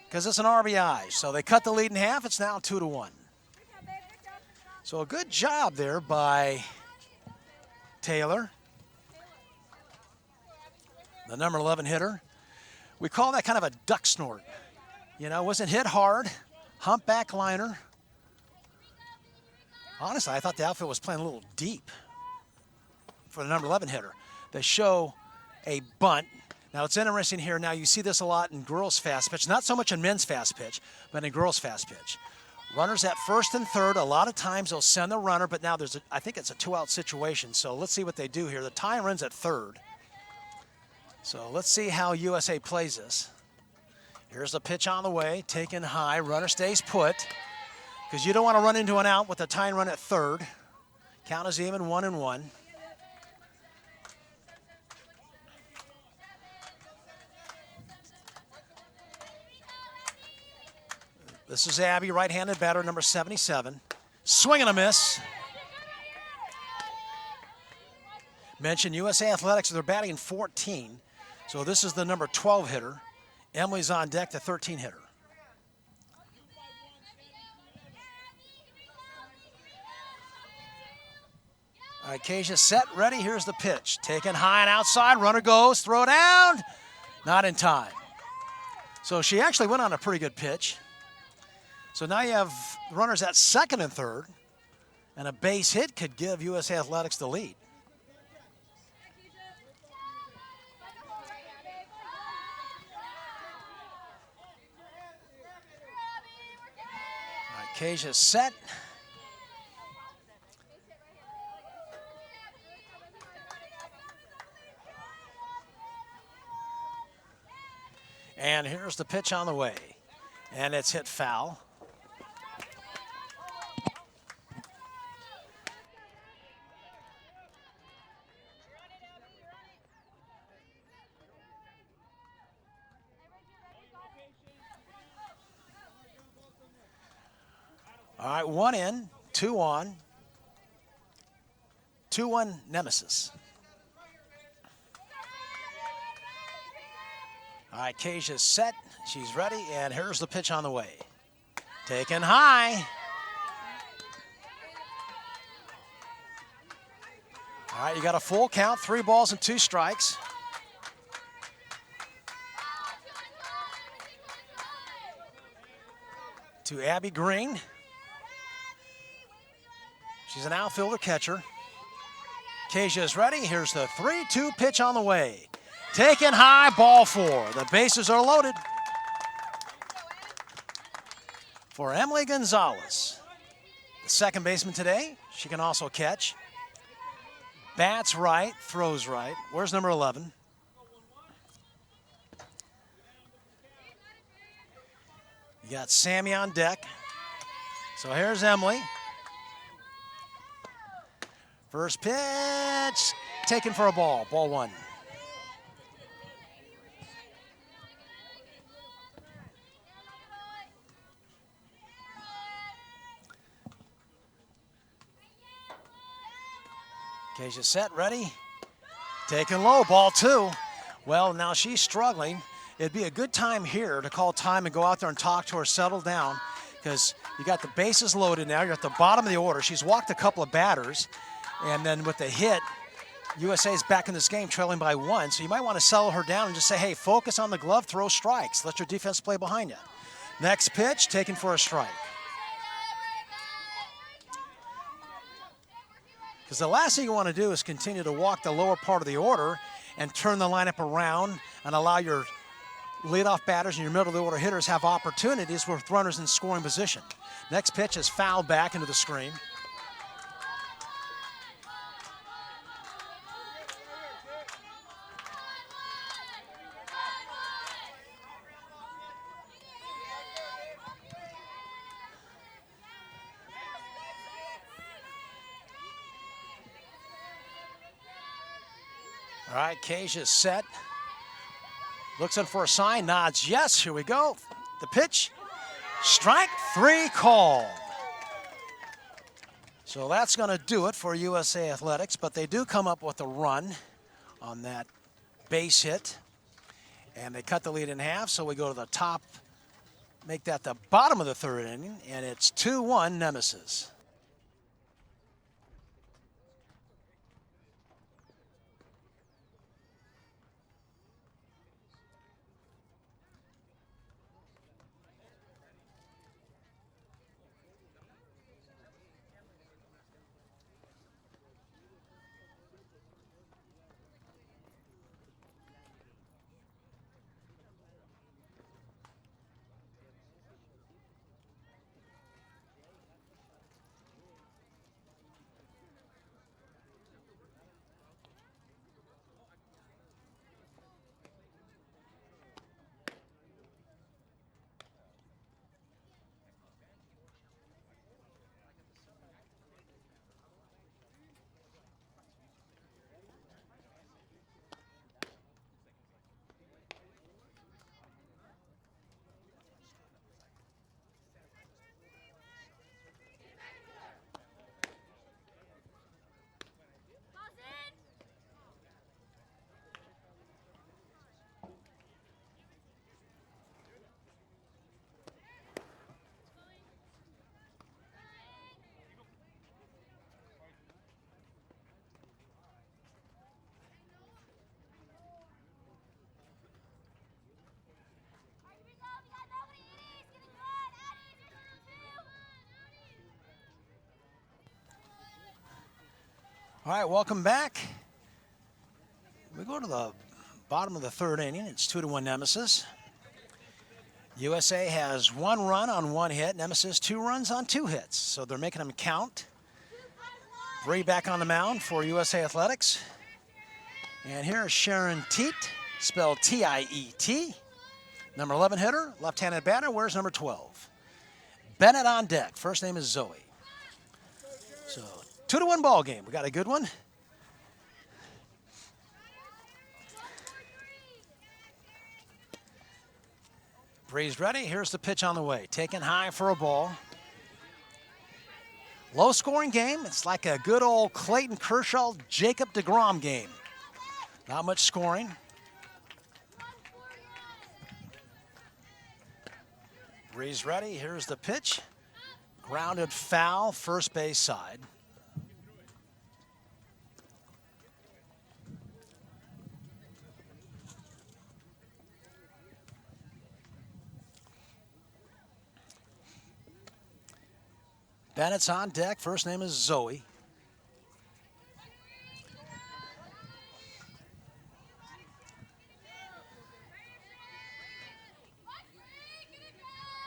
because it's an RBI. So they cut the lead in half. It's now 2-1. So a good job there by Taylor, the number 11 hitter. We call that kind of a duck snort. Wasn't hit hard, humpback liner. Honestly, I thought the outfield was playing a little deep for the number 11 hitter. They show a bunt. Now, it's interesting here. Now, you see this a lot in girls' fast pitch. Not so much in men's fast pitch, but in girls' fast pitch. Runners at first and third. A lot of times they'll send the runner, but now I think it's a 2-out situation. So let's see what they do here. The tie runs at third. So let's see how USA plays this. Here's the pitch on the way, taken high. Runner stays put because you don't want to run into an out with the tying run at third. Count is even, 1-1. This is Abby, right-handed batter, number 77. Swing and a miss. Mentioned USA Athletics, they're batting 14. So this is the number 12 hitter. Emily's on deck, the 13 hitter. All right, Kasia set, ready. Here's the pitch. Taken high and outside. Runner goes, throw down. Not in time. So she actually went on a pretty good pitch. So now you have runners at second and third, and a base hit could give USA Athletics the lead. All right, Kasia set. And here's the pitch on the way, and it's hit foul. All right, 1 in, 2 on. 2-1 Nemesis. All right, Kasia's set. She's ready, and here's the pitch on the way. Taken high. All right, you got a full count, 3 balls and 2 strikes. to Abby Green. She's an outfielder catcher. Kezia is ready. Here's the 3-2 pitch on the way. Taken high, ball 4. The bases are loaded for Emily Gonzalez. The second baseman today. She can also catch. Bats right, throws right. Where's number 11? You got Sammy on deck. So here's Emily. First pitch, taken for a ball, ball 1. Kezia set, ready. Taken low, ball 2. Well, now she's struggling. It'd be a good time here to call time and go out there and talk to her, settle down, because you got the bases loaded now. You're at the bottom of the order. She's walked a couple of batters, and then with the hit, USA's back in this game trailing by 1. So you might want to settle her down and just say, hey, focus on the glove, throw strikes. Let your defense play behind you. Next pitch, taken for a strike. Because the last thing you want to do is continue to walk the lower part of the order and turn the lineup around and allow your leadoff batters and your middle of the order hitters have opportunities with runners in scoring position. Next pitch is fouled back into the screen. All right, Kezia is set. Looks in for a sign, nods yes, here we go. The pitch, strike 3 called. So that's gonna do it for USA Athletics, but they do come up with a run on that base hit. And they cut the lead in half, so we go to the top, make that the bottom of the 3rd inning, and it's 2-1 Nemesis. All right, welcome back. We go to the bottom of the 3rd inning. It's 2-1 Nemesis. USA has 1 run on 1 hit. Nemesis 2 runs on 2 hits. So they're making them count. Bree back on the mound for USA Athletics. And here's Sharon Teet, spelled T-I-E-T. Number 11 hitter, left-handed batter. Where's number 12? Bennett on deck. First name is Zoe. So 2-1 ball game. We got a good one. Bree's ready. Here's the pitch on the way. Taken high for a ball. Low scoring game. It's like a good old Clayton Kershaw, Jacob deGrom game. Not much scoring. Bree's ready. Here's the pitch. Grounded foul, first base side. Bennett's on deck. First name is Zoe.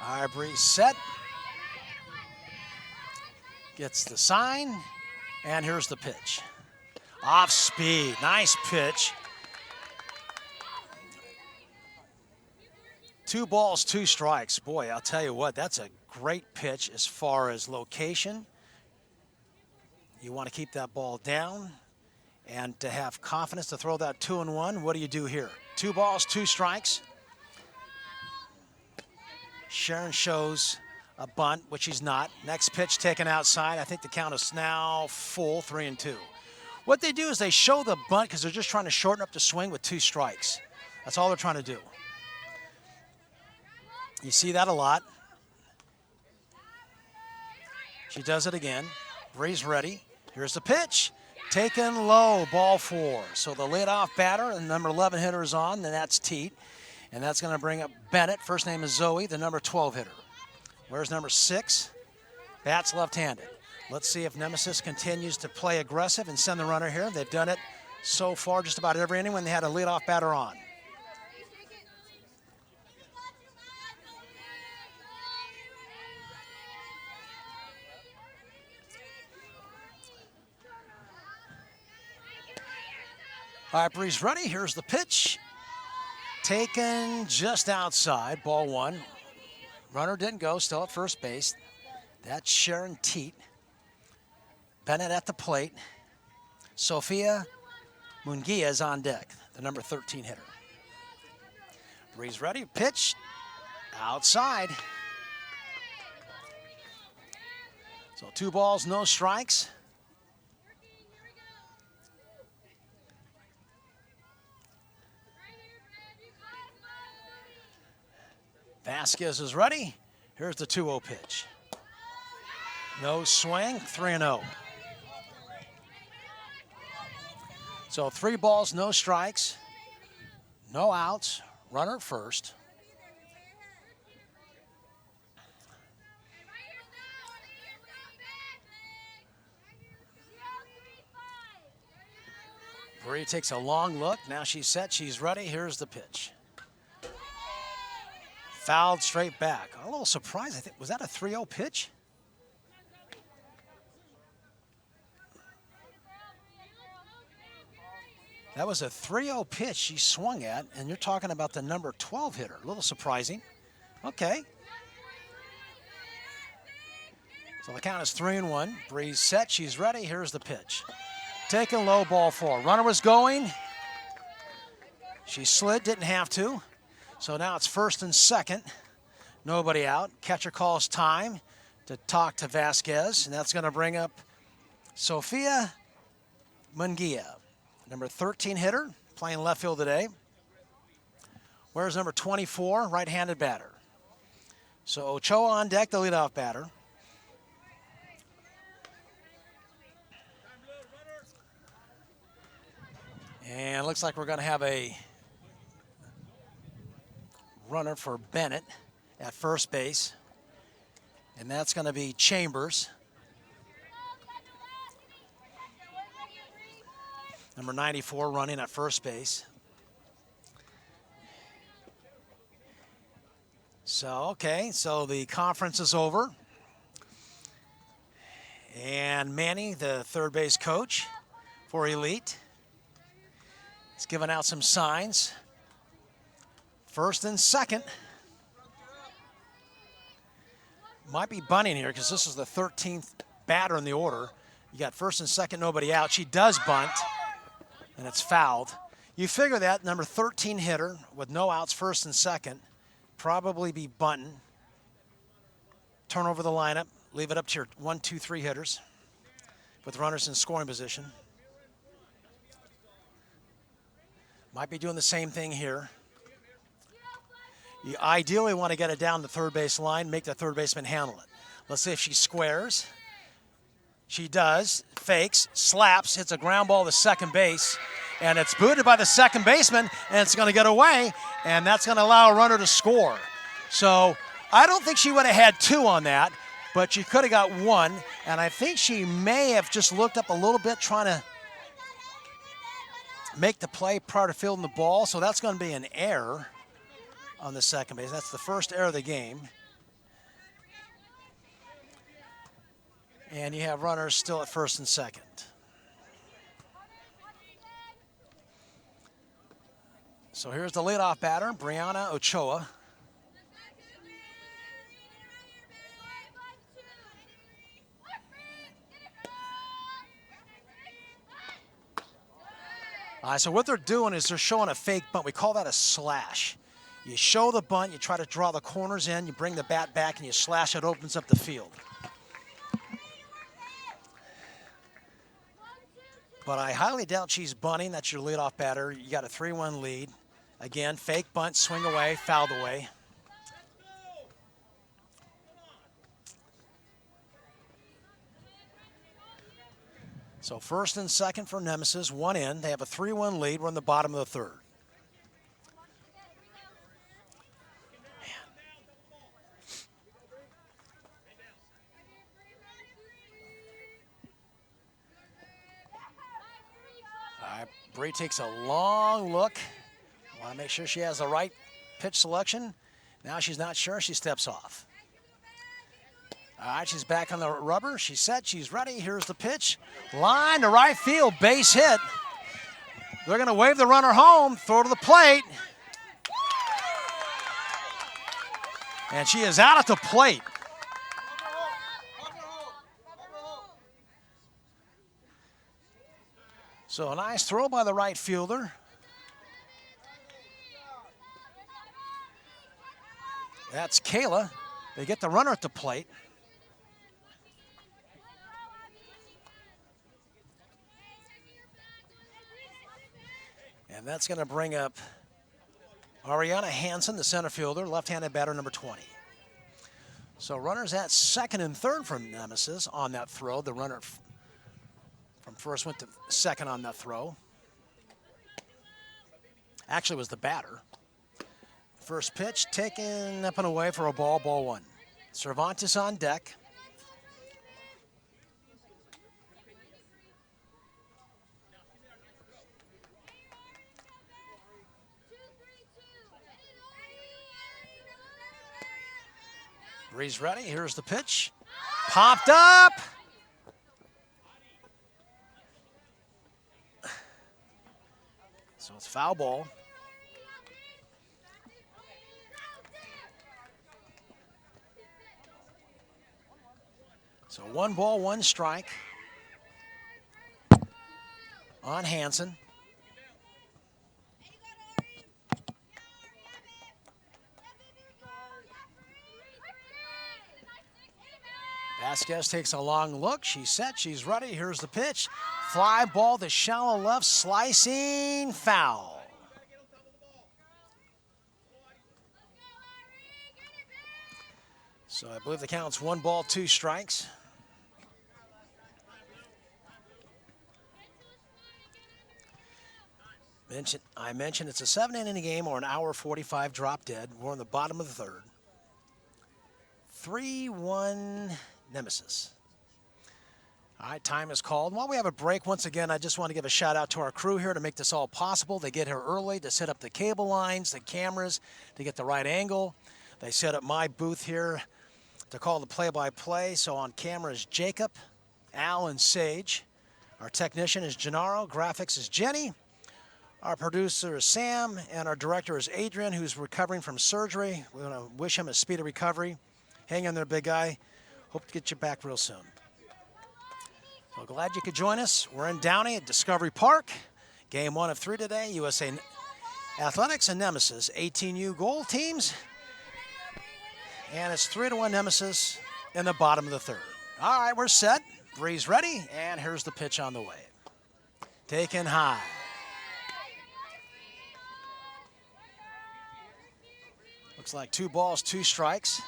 All right, Breeze set. Gets the sign, and here's the pitch. Off speed, nice pitch. 2 balls, 2 strikes. Boy, I'll tell you what, that's a great pitch as far as location. You want to keep that ball down and to have confidence to throw that 2-1. What do you do here? 2 balls, 2 strikes. Sharon shows a bunt, which he's not. Next pitch taken outside. I think the count is now full, 3-2. What they do is they show the bunt because they're just trying to shorten up the swing with 2 strikes. That's all they're trying to do. You see that a lot. She does it again. Breeze ready. Here's the pitch. Taken low, ball 4. So the leadoff batter and number 11 hitter is on, and that's Teat. And that's going to bring up Bennett. First name is Zoe, the number 12 hitter. Where's number 6? Bats left-handed. Let's see if Nemesis continues to play aggressive and send the runner here. They've done it so far just about every inning when they had a leadoff batter on. All right, Breeze ready. Here's the pitch. Taken just outside, ball 1. Runner didn't go, still at first base. That's Sharon Teat. Bennett at the plate. Sophia Munguia is on deck, the number 13 hitter. Breeze ready, pitch outside. So 2 balls, no strikes. Vasquez is ready. Here's the 2-0 pitch. No swing, 3-0. So 3 balls, no strikes, no outs, runner at first. Bree takes a long look. Now she's set, she's ready. Here's the pitch. Fouled straight back. I'm a little surprised. I think, was that a 3-0 pitch? That was a 3-0 pitch she swung at, and you're talking about the number 12 hitter. A little surprising. Okay. So the count is 3-1. Breeze set. She's ready. Here's the pitch. Taking low, ball 4. Runner was going. She slid, didn't have to. So now it's first and second. Nobody out. Catcher calls time to talk to Vasquez, and that's going to bring up Sophia Munguia, number 13 hitter, playing left field today. Where's number 24, right-handed batter? So Ochoa on deck, the leadoff batter. And it looks like we're going to have a runner for Bennett at first base. And that's going to be Chambers. Number 94 running at first base. So, okay, so the conference is over. And Manny, the third base coach for Elite, is giving out some signs. First and second. Might be bunting here because this is the 13th batter in the order. You got first and second, nobody out. She does bunt, and it's fouled. You figure that number 13 hitter with no outs, first and second, probably be bunting. Turn over the lineup, leave it up to your 1, 2, 3 hitters with runners in scoring position. Might be doing the same thing here. You ideally want to get it down the third base line, make the third baseman handle it. Let's see if she squares. She does, fakes, slaps, hits a ground ball to second base, and it's booted by the second baseman, and it's going to get away, and that's going to allow a runner to score. So I don't think she would have had 2 on that, but she could have got one, and I think she may have just looked up a little bit trying to make the play prior to fielding the ball, so that's going to be an error on the second base. That's the first error of the game. And you have runners still at first and second. So here's the leadoff batter, Brianna Ochoa. So what they're doing is they're showing a fake bunt. We call that a slash. You show the bunt, you try to draw the corners in, you bring the bat back, and you slash it, opens up the field. But I highly doubt she's bunting. That's your leadoff batter. You got a 3-1 lead. Again, fake bunt, swing away, fouled away. So first and second for Nemesis, one in. They have a 3-1 lead. We're in the bottom of the third. Bree takes a long look. Want to make sure she has the right pitch selection. Now she's not sure, she steps off. All right, she's back on the rubber. She's set, she's ready. Here's the pitch. Line to right field, base hit. They're going to wave the runner home, throw to the plate. And she is out at the plate. So a nice throw by the right fielder. That's Kayla. They get the runner at the plate. And that's going to bring up Ariana Hansen, the center fielder, left-handed batter number 20. So runners at second and third from Nemesis on that throw. The runner from first went to second on that throw. Actually, was the batter. First pitch taken up and away for a ball, ball one. Cervantes on deck. Bree's ready. Here's the pitch. Popped up. So it's foul ball. So 1 ball, 1 strike on Hansen. Vasquez takes a long look. She's set. She's ready. Here's the pitch. Fly ball to shallow left. Slicing foul. So I believe the count's 1 ball, 2 strikes. I mentioned it's a 7-inning game or an hour 45 drop dead. We're in the bottom of the third. 3-1 Nemesis. All right, time is called. While we have a break, once again, I just want to give a shout out to our crew here to make this all possible. They get here early to set up the cable lines, the cameras, to get the right angle. They set up my booth here to call the play-by-play. So on camera is Jacob, Al, and Sage. Our technician is Gennaro. Graphics is Jenny. Our producer is Sam, and our director is Adrian, who's recovering from surgery. We want to wish him a speedy recovery. Hang in there, big guy. Hope to get you back real soon. So glad you could join us. We're in Downey at Discovery Park. Game 1 of 3 today. USA Athletics and Nemesis. 18U goal teams. And it's 3-1 Nemesis in the bottom of the third. All right, we're set. Bree's ready, and here's the pitch on the way. Taken high. Looks like 2 balls, 2 strikes.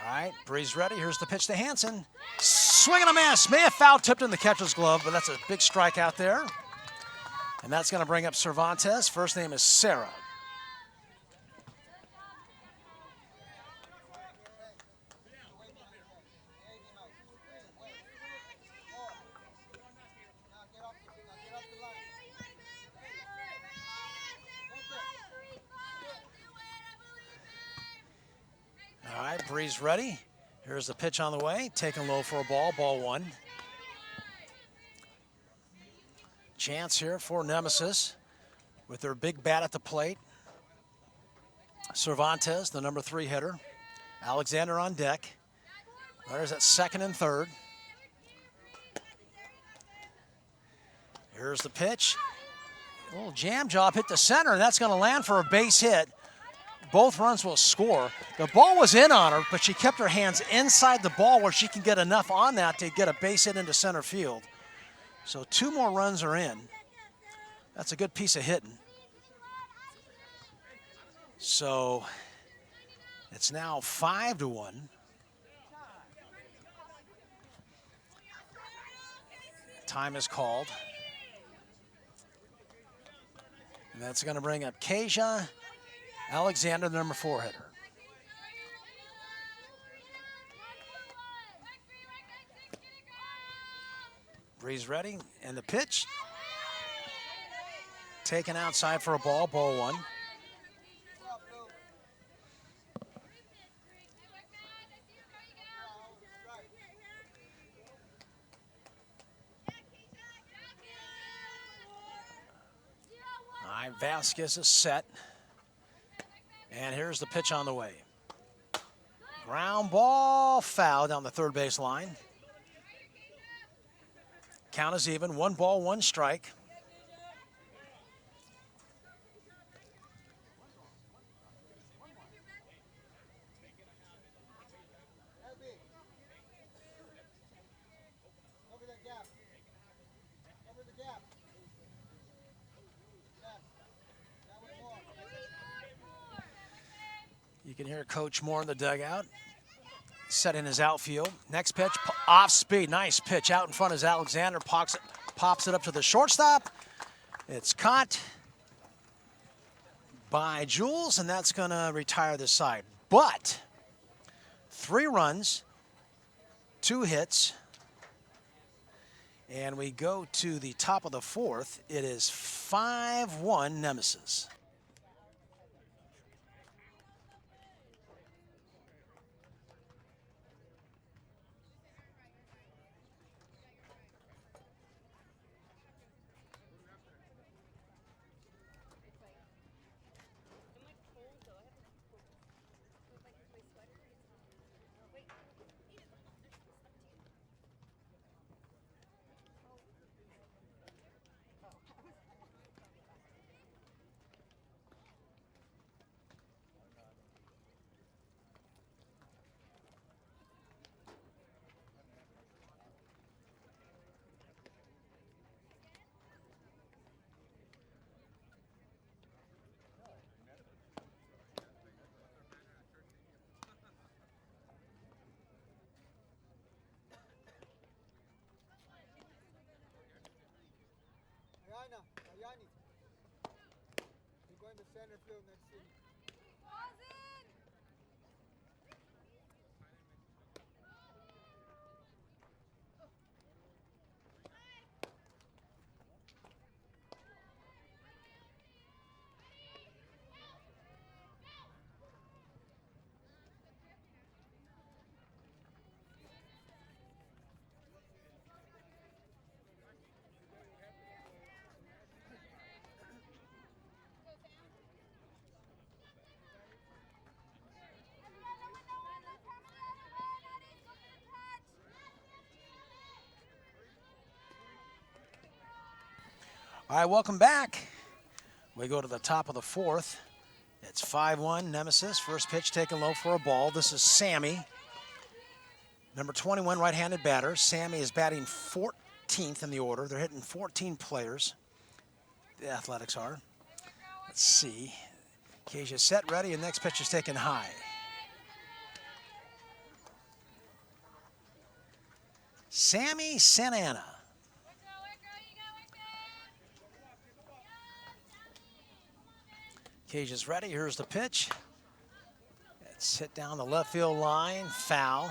All right, Bree's ready. Here's the pitch to Hansen. Swing and a miss. May have foul tipped in the catcher's glove, but that's a big strike out there. And that's going to bring up Cervantes. First name is Sarah. All right, Breeze ready. Here's the pitch on the way. Taken low for a ball, ball one. Chance here for Nemesis with their big bat at the plate. Cervantes, the number 3 hitter. Alexander on deck. Runners at second and third. Here's the pitch. A little jam job hit the center, and that's going to land for a base hit. Both runs will score. The ball was in on her, but she kept her hands inside the ball where she can get enough on that to get a base hit into center field. So 2 more runs are in. That's a good piece of hitting. So it's now 5-1. Time is called. And that's going to bring up Kasia Alexander, the number 4 hitter. Breeze ready, and the pitch. Taken outside for a ball, ball one. All right, Vasquez is set. And here's the pitch on the way. Ground ball, foul down the third base line. Count is even, 1 ball, 1 strike. You can hear Coach Moore in the dugout, setting his outfield. Next pitch, off speed, nice pitch out in front as Alexander pops it up to the shortstop. It's caught by Jules, and that's going to retire this side. But 3 runs, 2 hits, and we go to the top of the 4th. It is 5-1 Nemesis. You're going to center field next season. All right, welcome back. We go to the top of the 4th. It's 5-1 Nemesis. First pitch taken low for a ball. This is Sammy, number 21 right-handed batter. Sammy is batting 14th in the order. They're hitting 14 players. The Athletics are. Let's see. Kasia set, ready, and next pitch is taken high. Sammy Santa Ana. Cage is ready. Here's the pitch. It's hit down the left field line. Foul.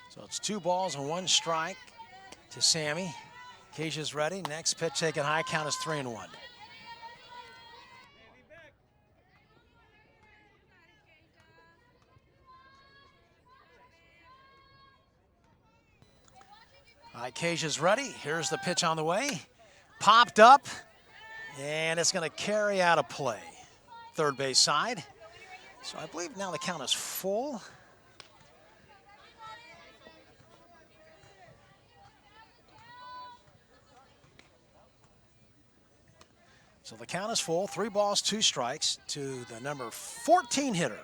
So it's 2 balls and 1 strike to Sammy. Cage is ready. Next pitch taken high. Count is 3-1. All right, Cage is ready. Here's the pitch on the way. Popped up, and it's going to carry out a play. Third base side. So I believe now the count is full. So the count is full. 3 balls, 2 strikes to the number 14 hitter.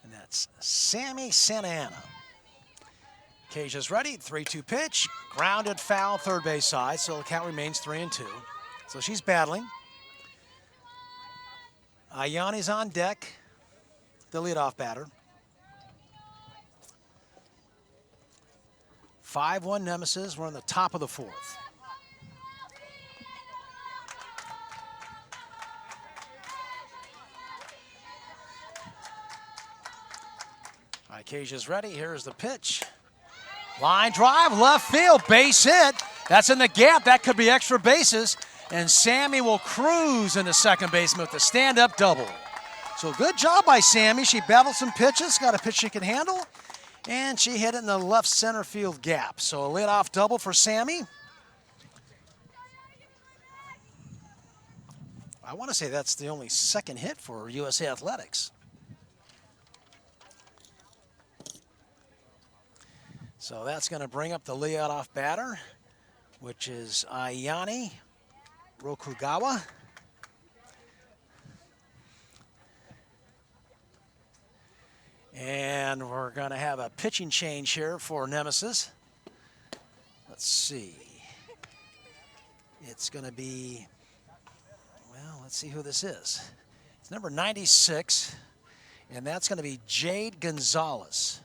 And that's Sammy Santa Ana. Cage is ready. 3-2 pitch. Grounded foul, third base side. So the count remains 3-2. So she's battling. Ayani's on deck, the leadoff batter. 5-1 Nemesis. We're on the top of the 4th. All right, Cage is ready. Here's the pitch. Line drive, left field, base hit. That's in the gap. That could be extra bases. And Sammy will cruise into second baseman with a stand-up double. So good job by Sammy. She battled some pitches, got a pitch she can handle, and she hit it in the left center field gap. So a leadoff double for Sammy. I want to say that's the only second hit for USA Athletics. So that's going to bring up the leadoff batter, which is Ayani Rokugawa. And we're going to have a pitching change here for Nemesis. Let's see. It's going to be, well, let's see who this is. It's number 96, and that's going to be Jade Gonzalez.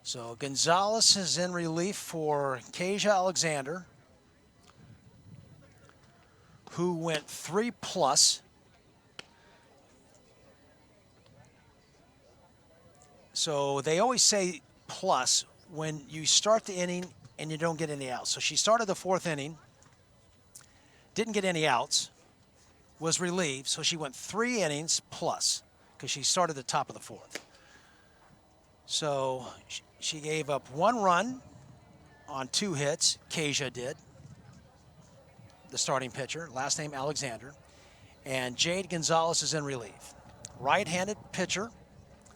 So Gonzalez is in relief for Kasia Alexander, who went 3+. So they always say plus when you start the inning and you don't get any outs. So she started the 4th inning, didn't get any outs, was relieved, so she went 3 innings plus because she started the top of the 4th. So she gave up 1 run on 2 hits. Kasia did, the starting pitcher, last name Alexander. And Jade Gonzalez is in relief. Right-handed pitcher.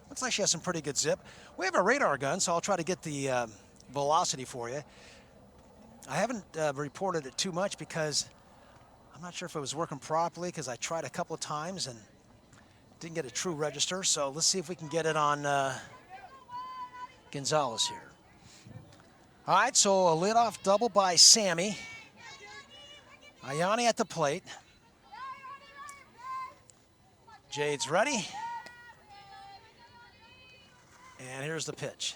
Looks like she has some pretty good zip. We have a radar gun, so I'll try to get the velocity for you. I haven't reported it too much because I'm not sure if it was working properly because I tried a couple of times and didn't get a true register. So let's see if we can get it on Gonzalez here. All right, so a leadoff double by Sammy. Ayani at the plate. Jade's ready. And here's the pitch.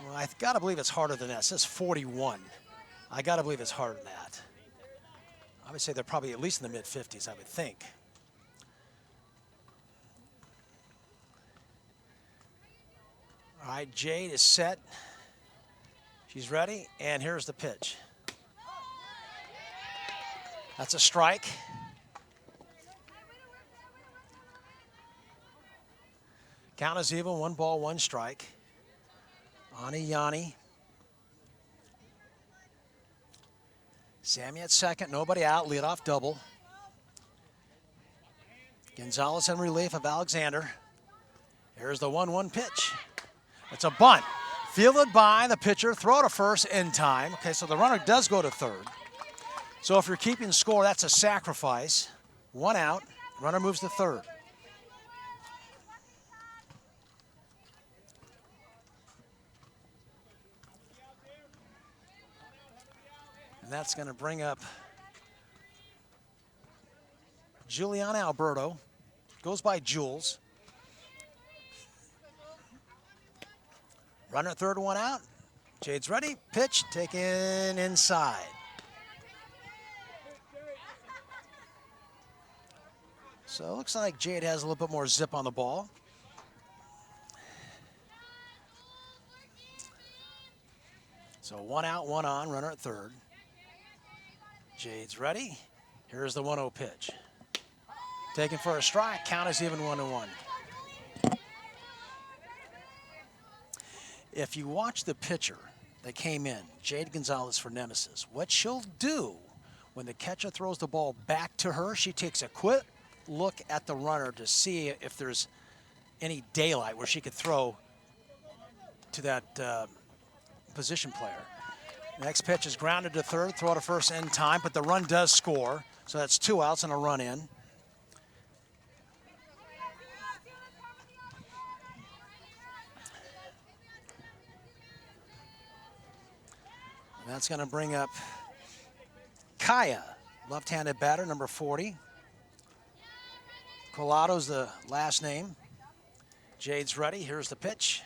Well, I gotta believe it's harder than that. It says 41. I gotta believe it's harder than that. I would say they're probably at least in the mid-50s, I would think. All right, Jade is set. She's ready, and here's the pitch. That's a strike. Count is even, 1 ball, 1 strike. On Ayani. Sammy at second, nobody out, leadoff double. Gonzalez in relief of Alexander. Here's the 1-1 pitch. It's a bunt. Fielded by the pitcher, throw to first in time. Okay, so the runner does go to third. So if you're keeping score, that's a sacrifice. 1 out, runner moves to third. And that's going to bring up Juliana Alberto. Goes by Jules. Runner at third, one out. Jade's ready. Pitch taken inside. So it looks like Jade has a little bit more zip on the ball. So one out, one on, runner at third. Jade's ready. Here's the 1-0 pitch. Taken for a strike. Count is even 1-1. If you watch the pitcher that came in, Jade Gonzalez for Nemesis, what she'll do when the catcher throws the ball back to her, she takes a quick look at the runner to see if there's any daylight where she could throw to that position player. Next pitch is grounded to third, throw to first in time, but the run does score. So that's 2 outs and a run in. And that's going to bring up Kaya, left-handed batter, number 40. Colado's the last name. Jade's ready. Here's the pitch.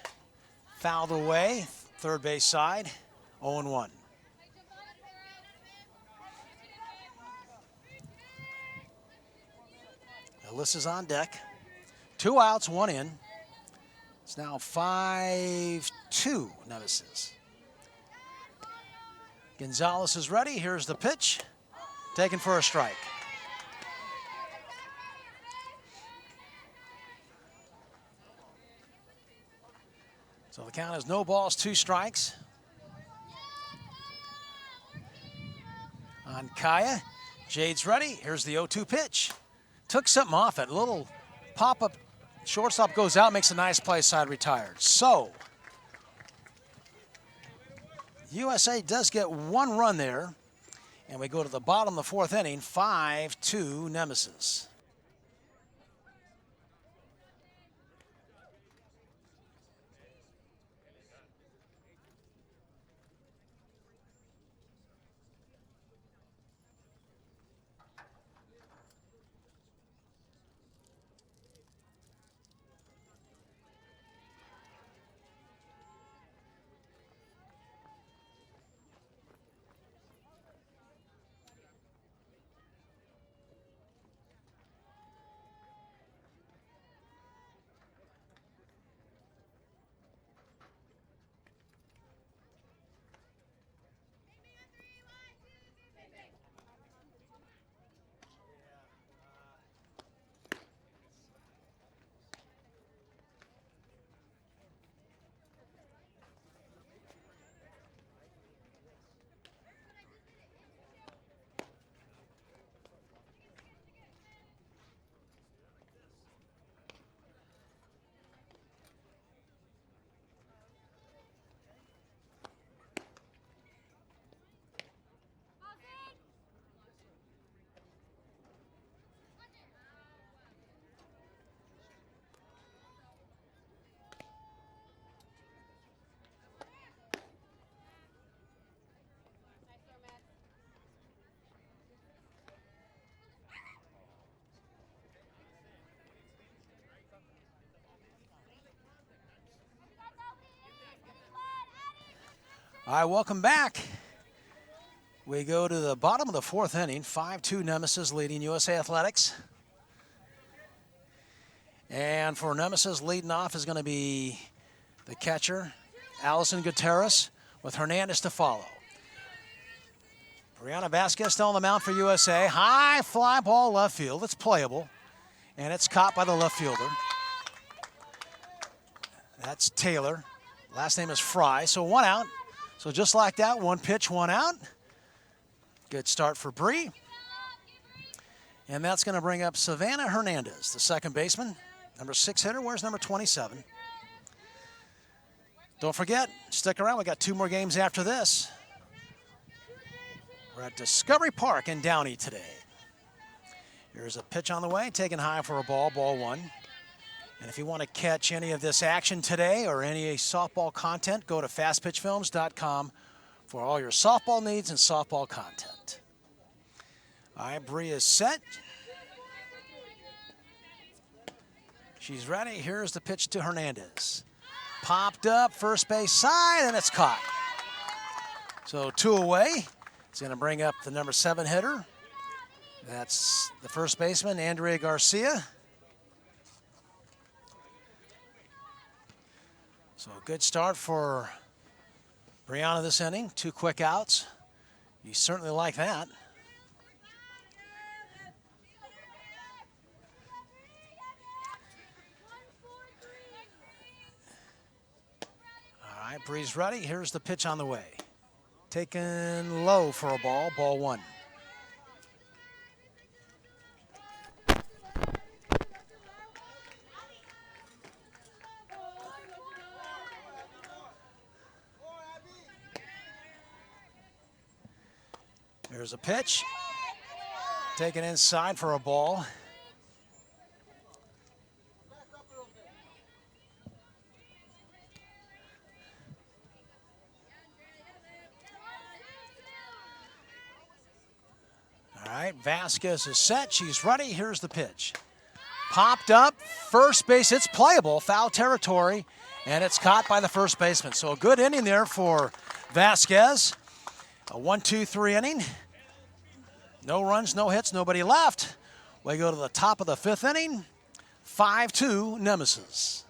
Fouled away, third base side, 0-1. Alyssa's on deck. 2 outs, 1 in. It's now 5-2 Nemesis. Gonzalez is ready. Here's the pitch. Taken for a strike. So the count is no balls, 2 strikes. On Kaya. Jade's ready. Here's the 0-2 pitch. Took something off it. A little pop-up. Shortstop goes out, makes a nice play, side retired. So USA does get 1 run there. And we go to the bottom of the 4th inning, 5-2 Nemesis. All right, welcome back. We go to the bottom of the 4th inning, 5-2 Nemesis leading USA Athletics. And for Nemesis, leading off is going to be the catcher, Allison Gutierrez, with Hernandez to follow. Brianna Vasquez still on the mound for USA. High fly ball left field. It's playable, and it's caught by the left fielder. That's Taylor. Last name is Fry, so 1 out. So just like that, 1 pitch, 1 out. Good start for Bree. And that's going to bring up Savannah Hernandez, the second baseman. Number 6 hitter. Where's number 27? Don't forget, stick around. We got 2 more games after this. We're at Discovery Park in Downey today. Here's a pitch on the way, taken high for a ball, ball 1. And if you want to catch any of this action today or any softball content, go to fastpitchfilms.com for all your softball needs and softball content. All right, Bree is set. She's ready. Here's the pitch to Hernandez. Popped up, first base side, and it's caught. So 2 away. It's going to bring up the number 7 hitter. That's the first baseman, Andrea Garcia. So a good start for Brianna this inning. 2 quick outs. You certainly like that. All right, Bree's ready. Here's the pitch on the way. Taken low for a ball, ball 1. There's a pitch. Taken inside for a ball. All right, Vasquez is set. She's ready. Here's the pitch. Popped up, first base. It's playable, foul territory, and it's caught by the first baseman. So a good inning there for Vasquez. A 1-2-3 inning. No runs, no hits, nobody left. We go to the top of the 5th inning. 5-2 Nemesis.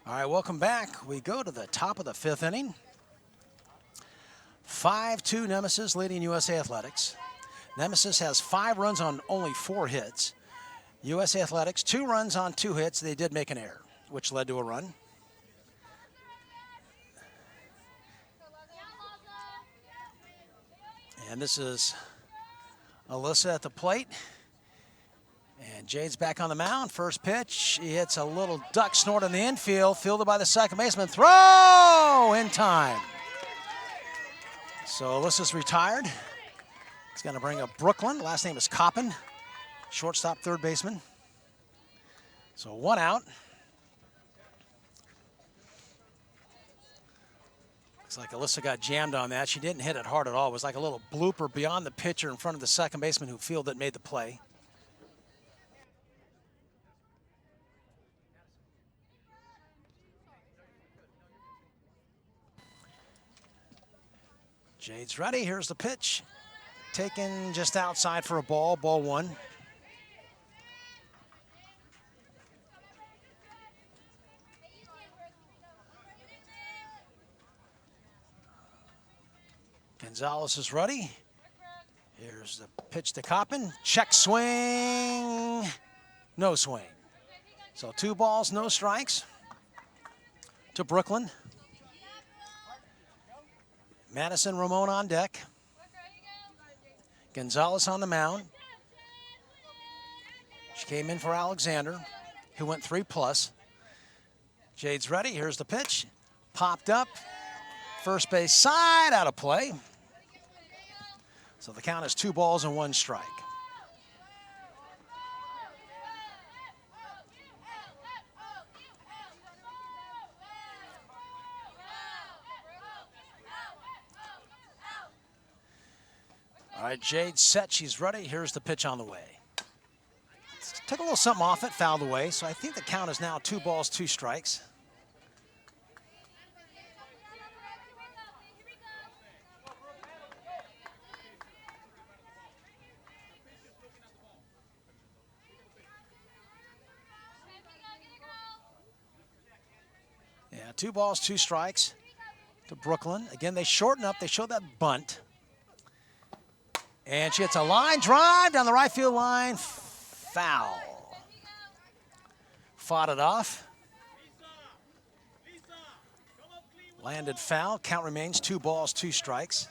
All right, welcome back. We go to the top of the 5th inning. 5-2 Nemesis leading USA Athletics. Nemesis has 5 runs on only 4 hits. USA Athletics, 2 runs on 2 hits. They did make an error, which led to a run. And this is Alyssa at the plate. And Jade's back on the mound. First pitch, he hits a little duck snort in the infield, fielded by the second baseman. Throw in time. So Alyssa's retired. It's going to bring up Brooklyn. Last name is Coppin. Shortstop, third baseman. So 1 out. Looks like Alyssa got jammed on that. She didn't hit it hard at all. It was like a little blooper beyond the pitcher in front of the second baseman who fielded it, made the play. Jade's ready. Here's the pitch. Taken just outside for a ball, ball 1. Gonzalez is ready. Here's the pitch to Coppin. Check swing. No swing. So 2 balls, no strikes to Brooklyn. Madison Ramon on deck. Gonzalez on the mound. She came in for Alexander, who went 3+. Jade's ready. Here's the pitch. Popped up. First base side, out of play. So the count is 2 balls and 1 strike. All right, Jade set. She's ready. Here's the pitch on the way. Took a little something off it, fouled away. So I think the count is now 2 balls, 2 strikes. Yeah, 2 balls, 2 strikes to Brooklyn. Again, they shorten up. They show that bunt. And she hits a line drive down the right field line. Foul. Fought it off. Landed foul. Count remains 2 balls, 2 strikes.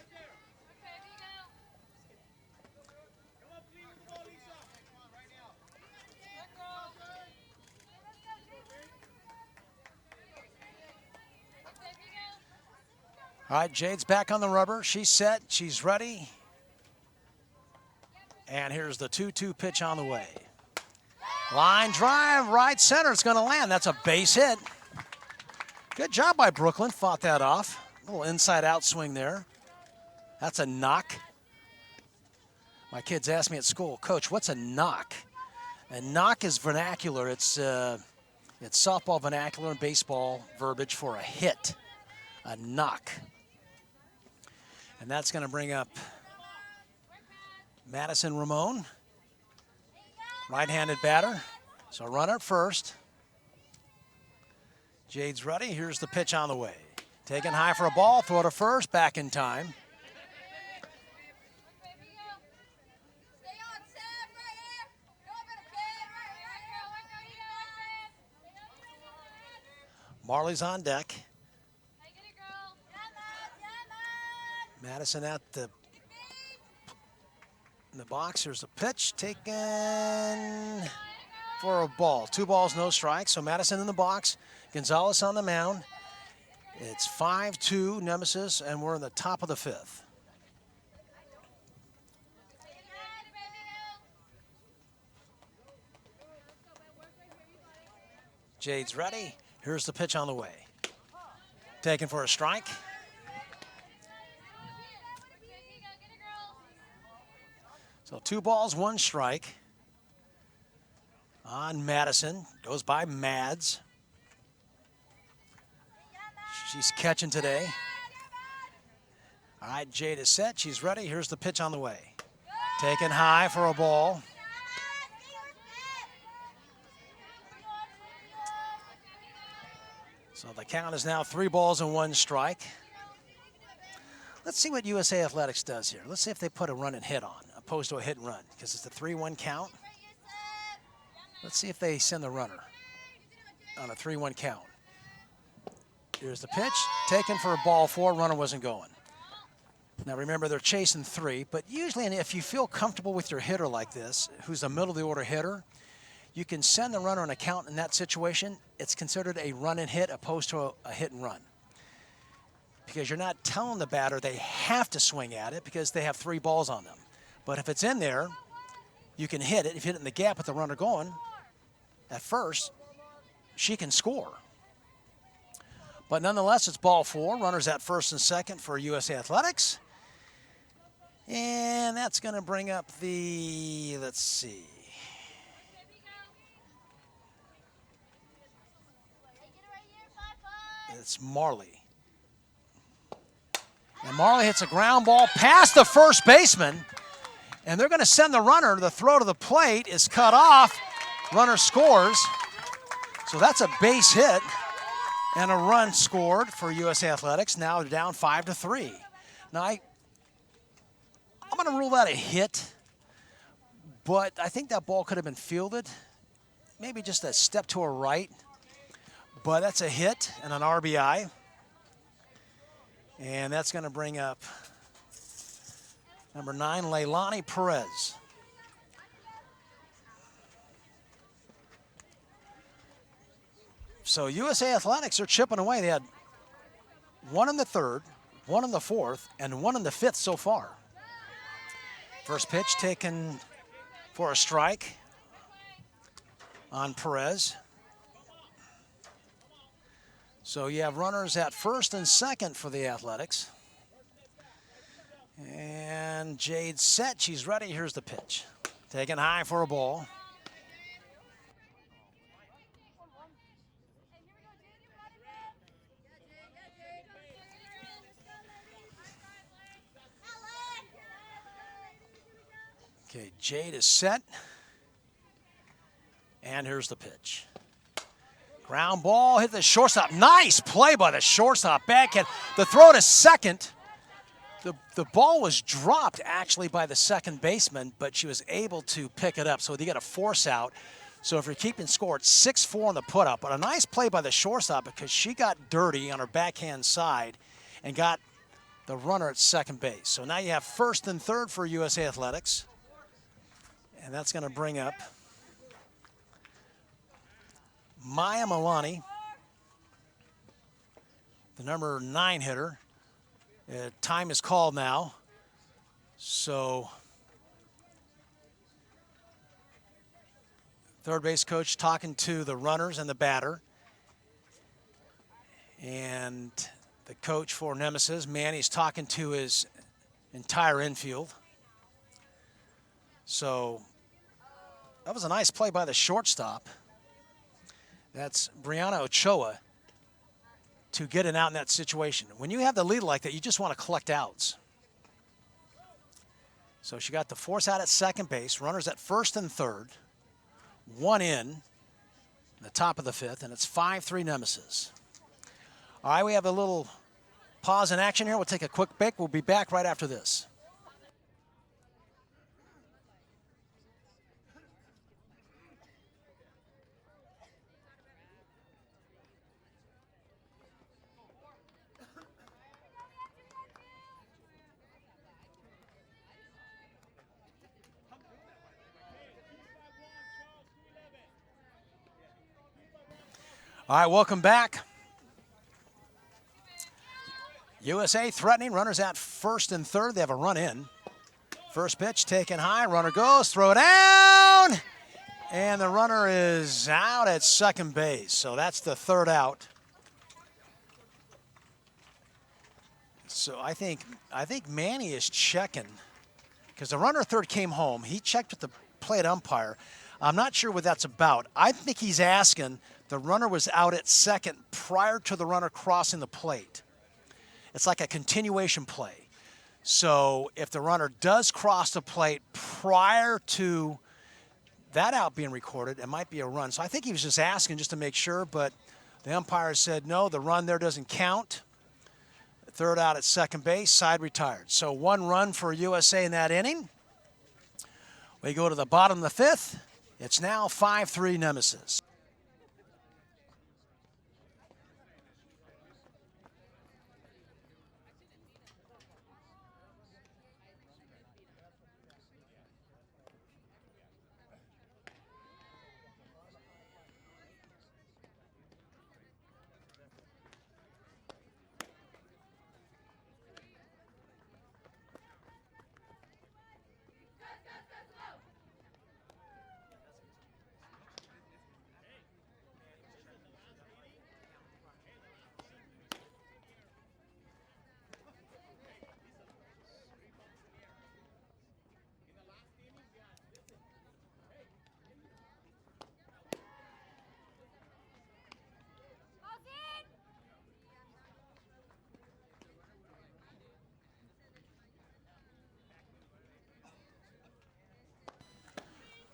All right, Jade's back on the rubber. She's set. She's ready. And here's the 2-2 pitch on the way. Line drive, right center. It's going to land. That's a base hit. Good job by Brooklyn. Fought that off. A little inside-out swing there. That's a knock. My kids ask me at school, Coach, what's a knock? A knock is vernacular. It's softball vernacular and baseball verbiage for a hit. A knock. And that's going to bring up Madison Ramon, right-handed batter. So runner at first. Jade's ready. Here's the pitch on the way. Taken high for a ball, throw to first, back in time. Marley's on deck. Madison at in the box. Here's a pitch taken for a ball. 2 balls, no strikes. So Madison in the box. Gonzalez on the mound. It's 5-2 Nemesis, and we're in the top of the 5th. Jade's ready. Here's the pitch on the way. Taken for a strike. So 2 balls, 1 strike on Madison. Goes by Mads. She's catching today. All right, Jade is set. She's ready. Here's the pitch on the way. Taken high for a ball. So the count is now 3 balls and 1 strike. Let's see what USA Athletics does here. Let's see if they put a run and hit on, opposed to a hit and run, because it's a 3-1 count. Let's see if they send the runner on a 3-1 count. Here's the pitch, taken for a ball 4, runner wasn't going. Now remember, they're chasing 3, but usually if you feel comfortable with your hitter like this, who's a middle of the order hitter, you can send the runner on a count in that situation. It's considered a run and hit opposed to a hit and run. Because you're not telling the batter they have to swing at it because they have 3 balls on them. But if it's in there, you can hit it. If you hit it in the gap with the runner going at first, she can score. But nonetheless, it's ball 4. Runners at first and second for USA Athletics. And that's going to bring up the, let's see. It's Marley. And Marley hits a ground ball past the first baseman. And they're going to send the runner. The throw to the plate is cut off. Runner scores. So that's a base hit. And a run scored for USA Athletics. Now they're down 5-3. Now I'm going to rule that a hit. But I think that ball could have been fielded. Maybe just a step to a right. But that's a hit and an RBI. And that's going to bring up number 9, Leilani Perez. So USA Athletics are chipping away. They had 1 in the 3rd, 1 in the 4th, and 1 in the 5th so far. First pitch taken for a strike on Perez. So you have runners at first and second for the Athletics. And Jade's set. She's ready. Here's the pitch. Taken high for a ball. Okay, Jade is set. And here's the pitch. Ground ball, hit the shortstop. Nice play by the shortstop. Backhand. The throw to second. The ball was dropped actually by the second baseman, but she was able to pick it up. So you got a force out. So if you're keeping score, it's 6-4 on the put up. But a nice play by the shortstop because she got dirty on her backhand side and got the runner at second base. So now you have first and third for USA Athletics. And that's going to bring up Maya Milani, the number 9 hitter. Time is called now. So third base coach talking to the runners and the batter. And the coach for Nemesis, Manny's talking to his entire infield. So that was a nice play by the shortstop. That's Brianna Ochoa to get it out in that situation. When you have the lead like that, you just want to collect outs. So she got the force out at second base, runners at first and third, one in the top of the fifth, and it's 5-3 Nemesis. All right, we have a little pause in action here. We'll take a quick break. We'll be back right after this. All right, welcome back. USA threatening, runners at first and third. They have a run in. First pitch taken high, runner goes, throw down, and the runner is out at second base. So that's the third out. So I think Manny is checking because the runner third came home. He checked with the plate umpire. I'm not sure what that's about. I think he's asking. The runner was out at second prior to the runner crossing the plate. It's like a continuation play. So if the runner does cross the plate prior to that out being recorded, it might be a run. So I think he was just asking just to make sure, but the umpire said no, the run there doesn't count. Third out at second base, side retired. So one run for USA in that inning. We go to the bottom of the fifth. It's now 5-3 Nemesis.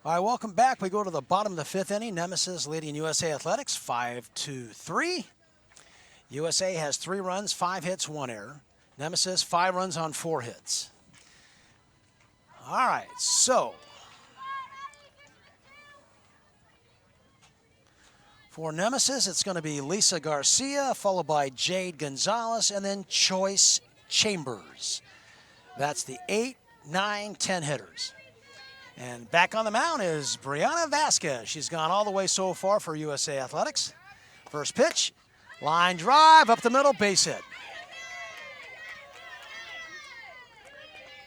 All right, welcome back. We go to the bottom of the fifth inning. Nemesis leading USA Athletics 5-3. USA has 3 runs, 5 hits, 1 error. Nemesis 5 runs on 4 hits. All right, so for Nemesis, it's going to be Lisa Garcia, followed by Jade Gonzalez, and then Choice Chambers. That's the 8, 9, 10 hitters. And back on the mound is Brianna Vasquez. She's gone all the way so far for USA Athletics. First pitch, line drive, up the middle, base hit.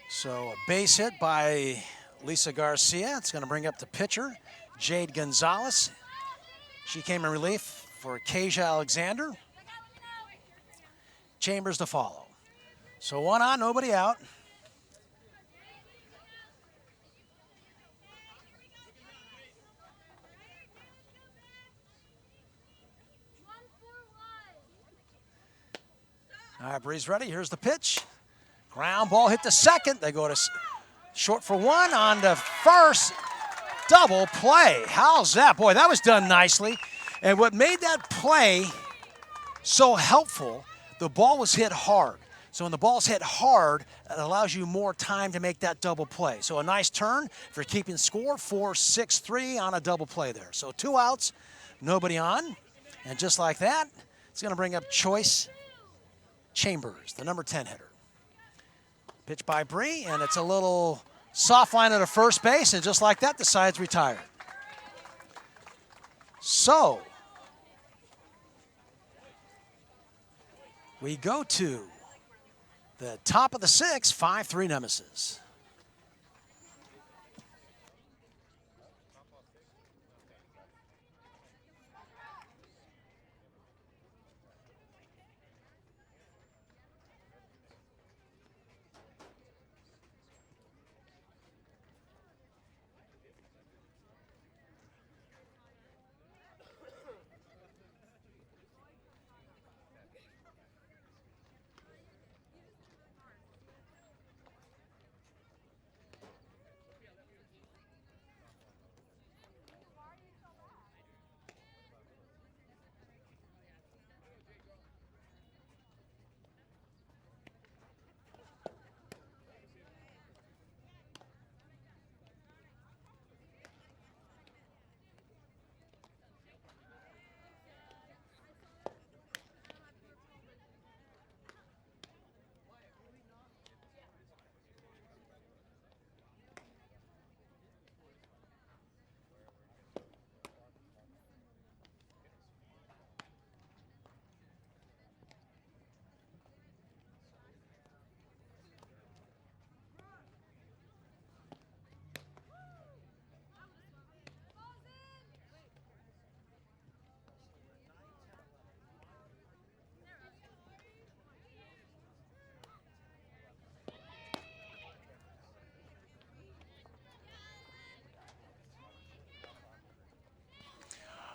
So a base hit by Lisa Garcia. It's going to bring up the pitcher, Jade Gonzalez. She came in relief for Kasia Alexander. Chambers to follow. So 1 on, nobody out. All right, Bree's ready. Here's the pitch. Ground ball hit the second. They go to short for one on the first. Double play. How's that? Boy, that was done nicely. And what made that play so helpful, the ball was hit hard. So when the ball's hit hard, it allows you more time to make that double play. So a nice turn for keeping score, 4-6-3 on a double play there. So 2 outs, nobody on. And just like that, it's going to bring up Choice Chambers, the number 10 hitter. Pitch by Bree, and it's a little soft line at a first base, and just like that, the side's retired. So we go to the top of the 6th, 5-3 Nemesis.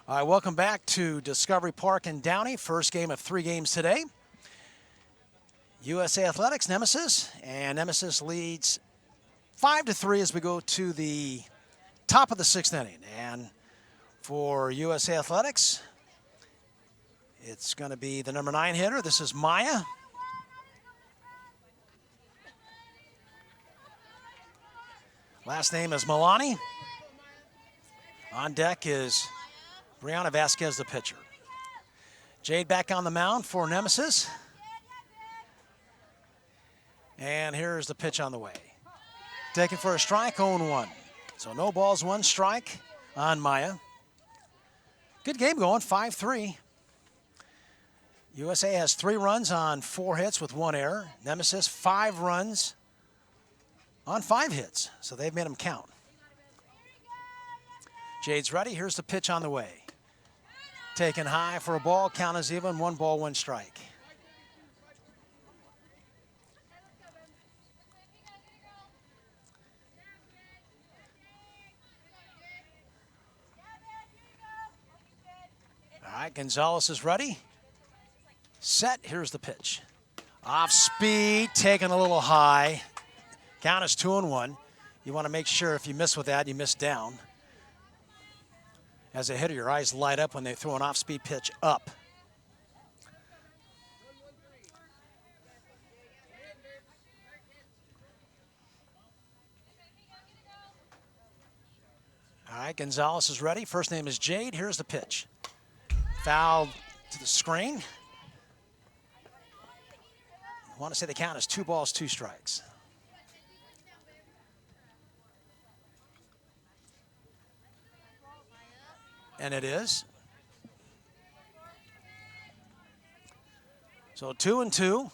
All right, welcome back to Discovery Park in Downey. First game of 3 games today. USA Athletics, Nemesis, and Nemesis leads 5-3 as we go to the top of the 6th inning. And for USA Athletics, it's going to be the number 9 hitter. This is Maya. Last name is Milani. On deck is Brianna Vasquez, the pitcher. Jade back on the mound for Nemesis. And here's the pitch on the way. Taken for a strike, 0-1. So no balls, 1 strike on Maya. Good game going, 5-3. USA has 3 runs on 4 hits with 1 error. Nemesis, 5 runs on 5 hits. So they've made them count. Jade's ready. Here's the pitch on the way. Taken high for a ball. Count is even. 1 ball, 1 strike. All right, Gonzalez is ready. Set. Here's the pitch. Off speed, taken a little high. Count is 2-1. You want to make sure if you miss with that, you miss down. As a hitter, your eyes light up when they throw an off-speed pitch up. All right, Gonzalez is ready. First name is Jade. Here's the pitch. Foul to the screen. I want to say the count is 2 balls, 2 strikes. And it is. So 2-2.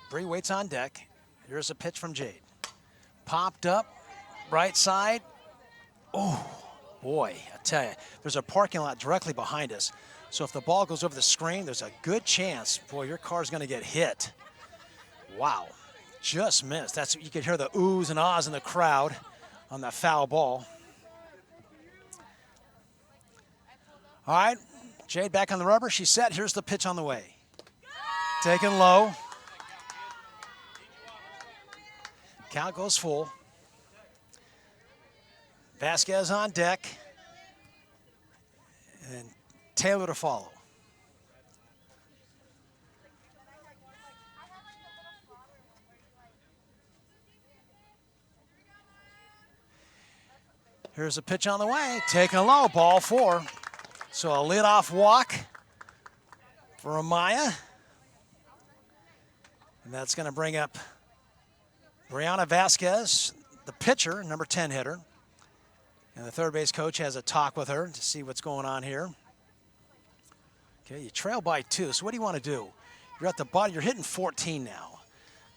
Bree waits on deck. Here's a pitch from Jade. Popped up, right side. Oh, boy, I tell you, there's a parking lot directly behind us. So if the ball goes over the screen, there's a good chance, boy, your car's going to get hit. Wow. Just missed. That's, you could hear the oohs and ahs in the crowd on that foul ball. All right, Jade back on the rubber. She's set. Here's the pitch on the way. Taken low. Count goes full. Vasquez on deck. And Taylor to follow. Here's a pitch on the way. Taken low. Ball 4. So a leadoff walk for Amaya. And that's going to bring up Brianna Vasquez, the pitcher, number 10 hitter. And the third base coach has a talk with her to see what's going on here. Okay, you trail by 2. So what do you want to do? You're at the bottom. You're hitting 14 now.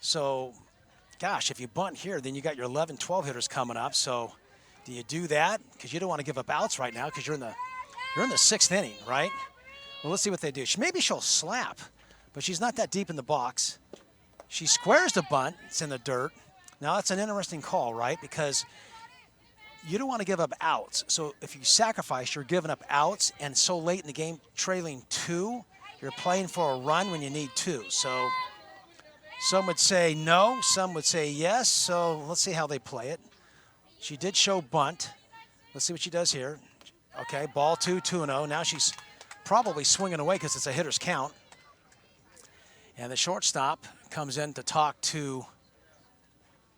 So, gosh, if you bunt here, then you got your 11, 12 hitters coming up. So do you do that? Because you don't want to give up outs right now because you're in the 6th inning, right? Well, let's see what they do. Maybe she'll slap, but she's not that deep in the box. She squares the bunt. It's in the dirt. Now, that's an interesting call, right? Because you don't want to give up outs. So if you sacrifice, you're giving up outs, and so late in the game, trailing 2, you're playing for a run when you need 2. So some would say no, some would say yes. So let's see how they play it. She did show bunt. Let's see what she does here. Okay, ball 2, 2-0. Now she's probably swinging away because it's a hitter's count. And the shortstop comes in to talk to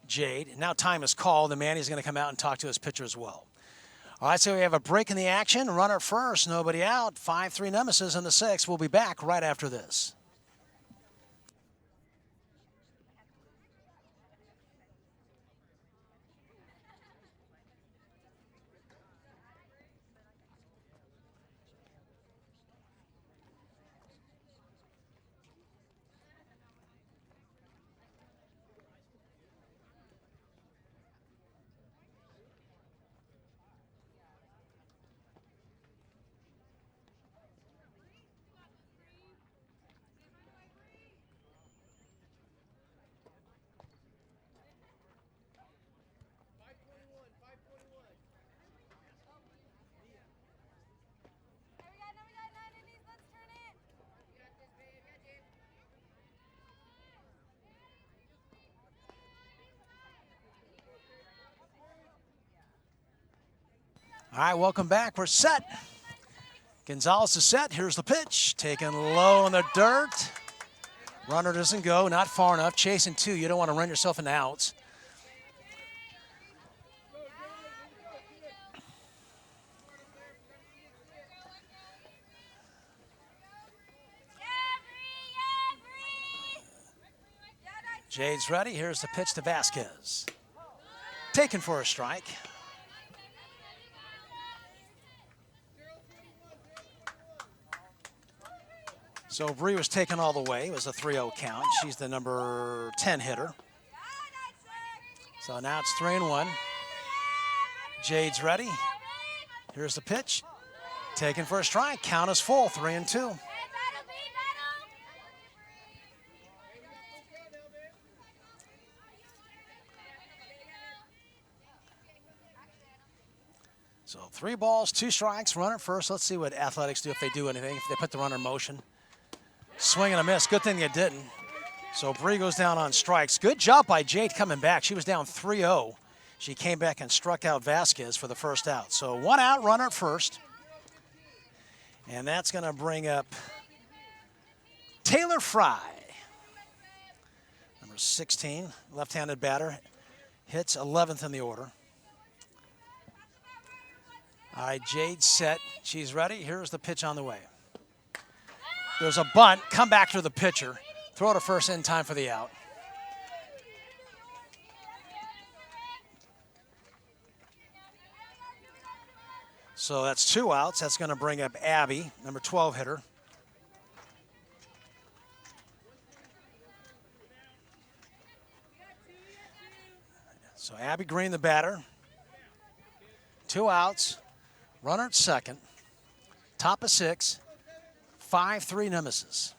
Jade. Now time is called, and Manny's going to come out and talk to his pitcher as well. All right, so we have a break in the action. Runner first, nobody out. 5-3 Nemesis in the 6th. We'll be back right after this. All right, welcome back. We're set. Gonzalez is set. Here's the pitch. Taken low in the dirt. Runner doesn't go, not far enough. Chasing 2. You don't want to run yourself into outs. Jade's ready. Here's the pitch to Vasquez. Taken for a strike. So Bree was taken all the way. It was a 3-0 count. She's the number 10 hitter. So now it's 3-1. Jade's ready. Here's the pitch. Taken for a strike. Count is full. 3-2. So 3 balls, 2 strikes. Runner first. Let's see what Athletics do if they do anything. If they put the runner in motion. Swing and a miss. Good thing they didn't. So Bree goes down on strikes. Good job by Jade coming back. She was down 3-0. She came back and struck out Vasquez for the first out. So 1 out, runner at first. And that's going to bring up Taylor Fry. Number 16, left-handed batter. Hits 11th in the order. All right, Jade's set. She's ready. Here's the pitch on the way. There's a bunt. Come back to the pitcher. Throw to first in time for the out. So that's 2 outs. That's going to bring up Abby, number 12 hitter. So Abby Green, the batter. 2 outs. Runner at second. Top of 6. 5-3 Nemesis.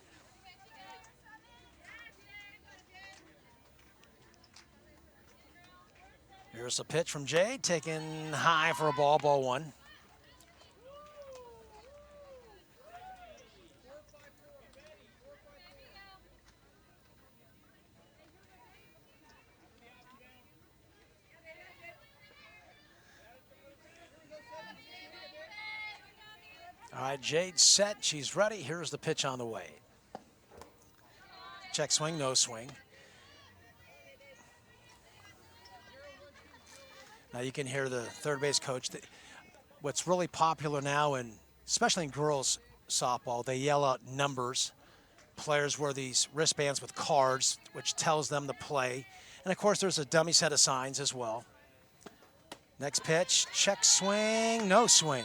Here's a pitch from Jade, taken high for a ball, ball 1. Jade set. She's ready. Here's the pitch on the way. Check swing, no swing. Now you can hear the third base coach. What's really popular now, and especially in girls softball, they yell out numbers. Players wear these wristbands with cards, which tells them to play. And of course, there's a dummy set of signs as well. Next pitch, check swing, no swing.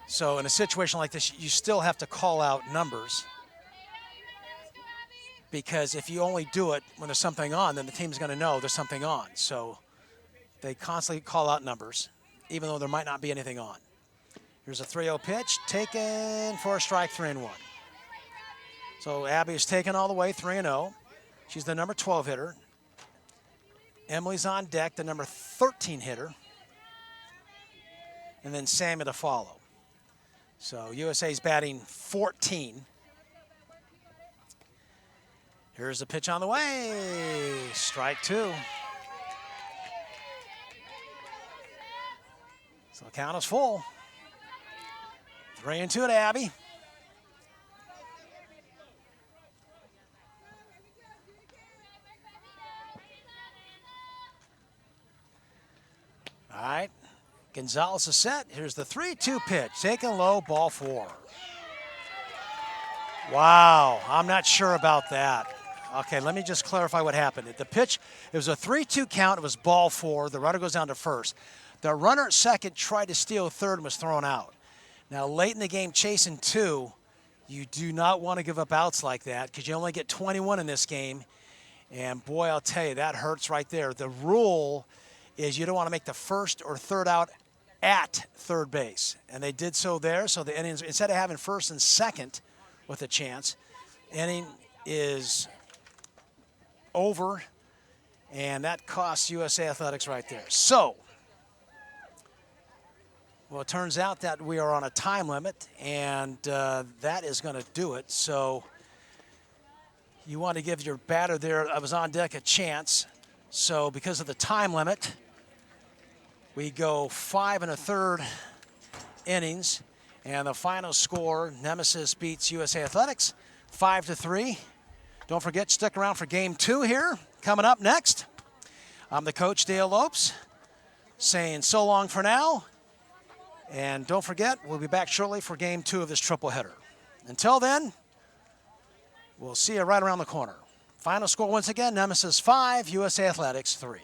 So in a situation like this, you still have to call out numbers, because if you only do it when there's something on, then the team's going to know there's something on. So they constantly call out numbers, even though there might not be anything on. Here's a 3-0 pitch, taken for a strike, 3-1. So Abby is taken all the way, 3-0. She's the number 12 hitter. Emily's on deck, the number 13 hitter. And then Sammy to follow. So USA's batting 14. Here's the pitch on the way. Strike 2. So the count is full. 3-2 to Abby. All right, Gonzalez is set. Here's the 3-2 pitch, taken low, ball 4. Wow, I'm not sure about that. Okay, let me just clarify what happened. The pitch, it was a 3-2 count. It was ball 4. The runner goes down to first. The runner at second tried to steal third and was thrown out. Now, late in the game, chasing 2, you do not want to give up outs like that, because you only get 21 in this game. And boy, I'll tell you, that hurts right there. The rule is you don't want to make the first or third out at third base. And they did so there. So the innings, instead of having first and second with a chance, inning is over. And that costs USA Athletics right there. So, well, it turns out that we are on a time limit, and that is going to do it. So you want to give your batter there, I was on deck, a chance. So because of the time limit, we go 5 1/3 innings, and the final score, Nemesis beats USA Athletics 5-3. Don't forget, stick around for game 2 here. Coming up next, I'm the coach, Dale Lopes, saying so long for now. And don't forget, we'll be back shortly for game 2 of this triple header. Until then, we'll see you right around the corner. Final score once again, Nemesis 5, USA Athletics 3.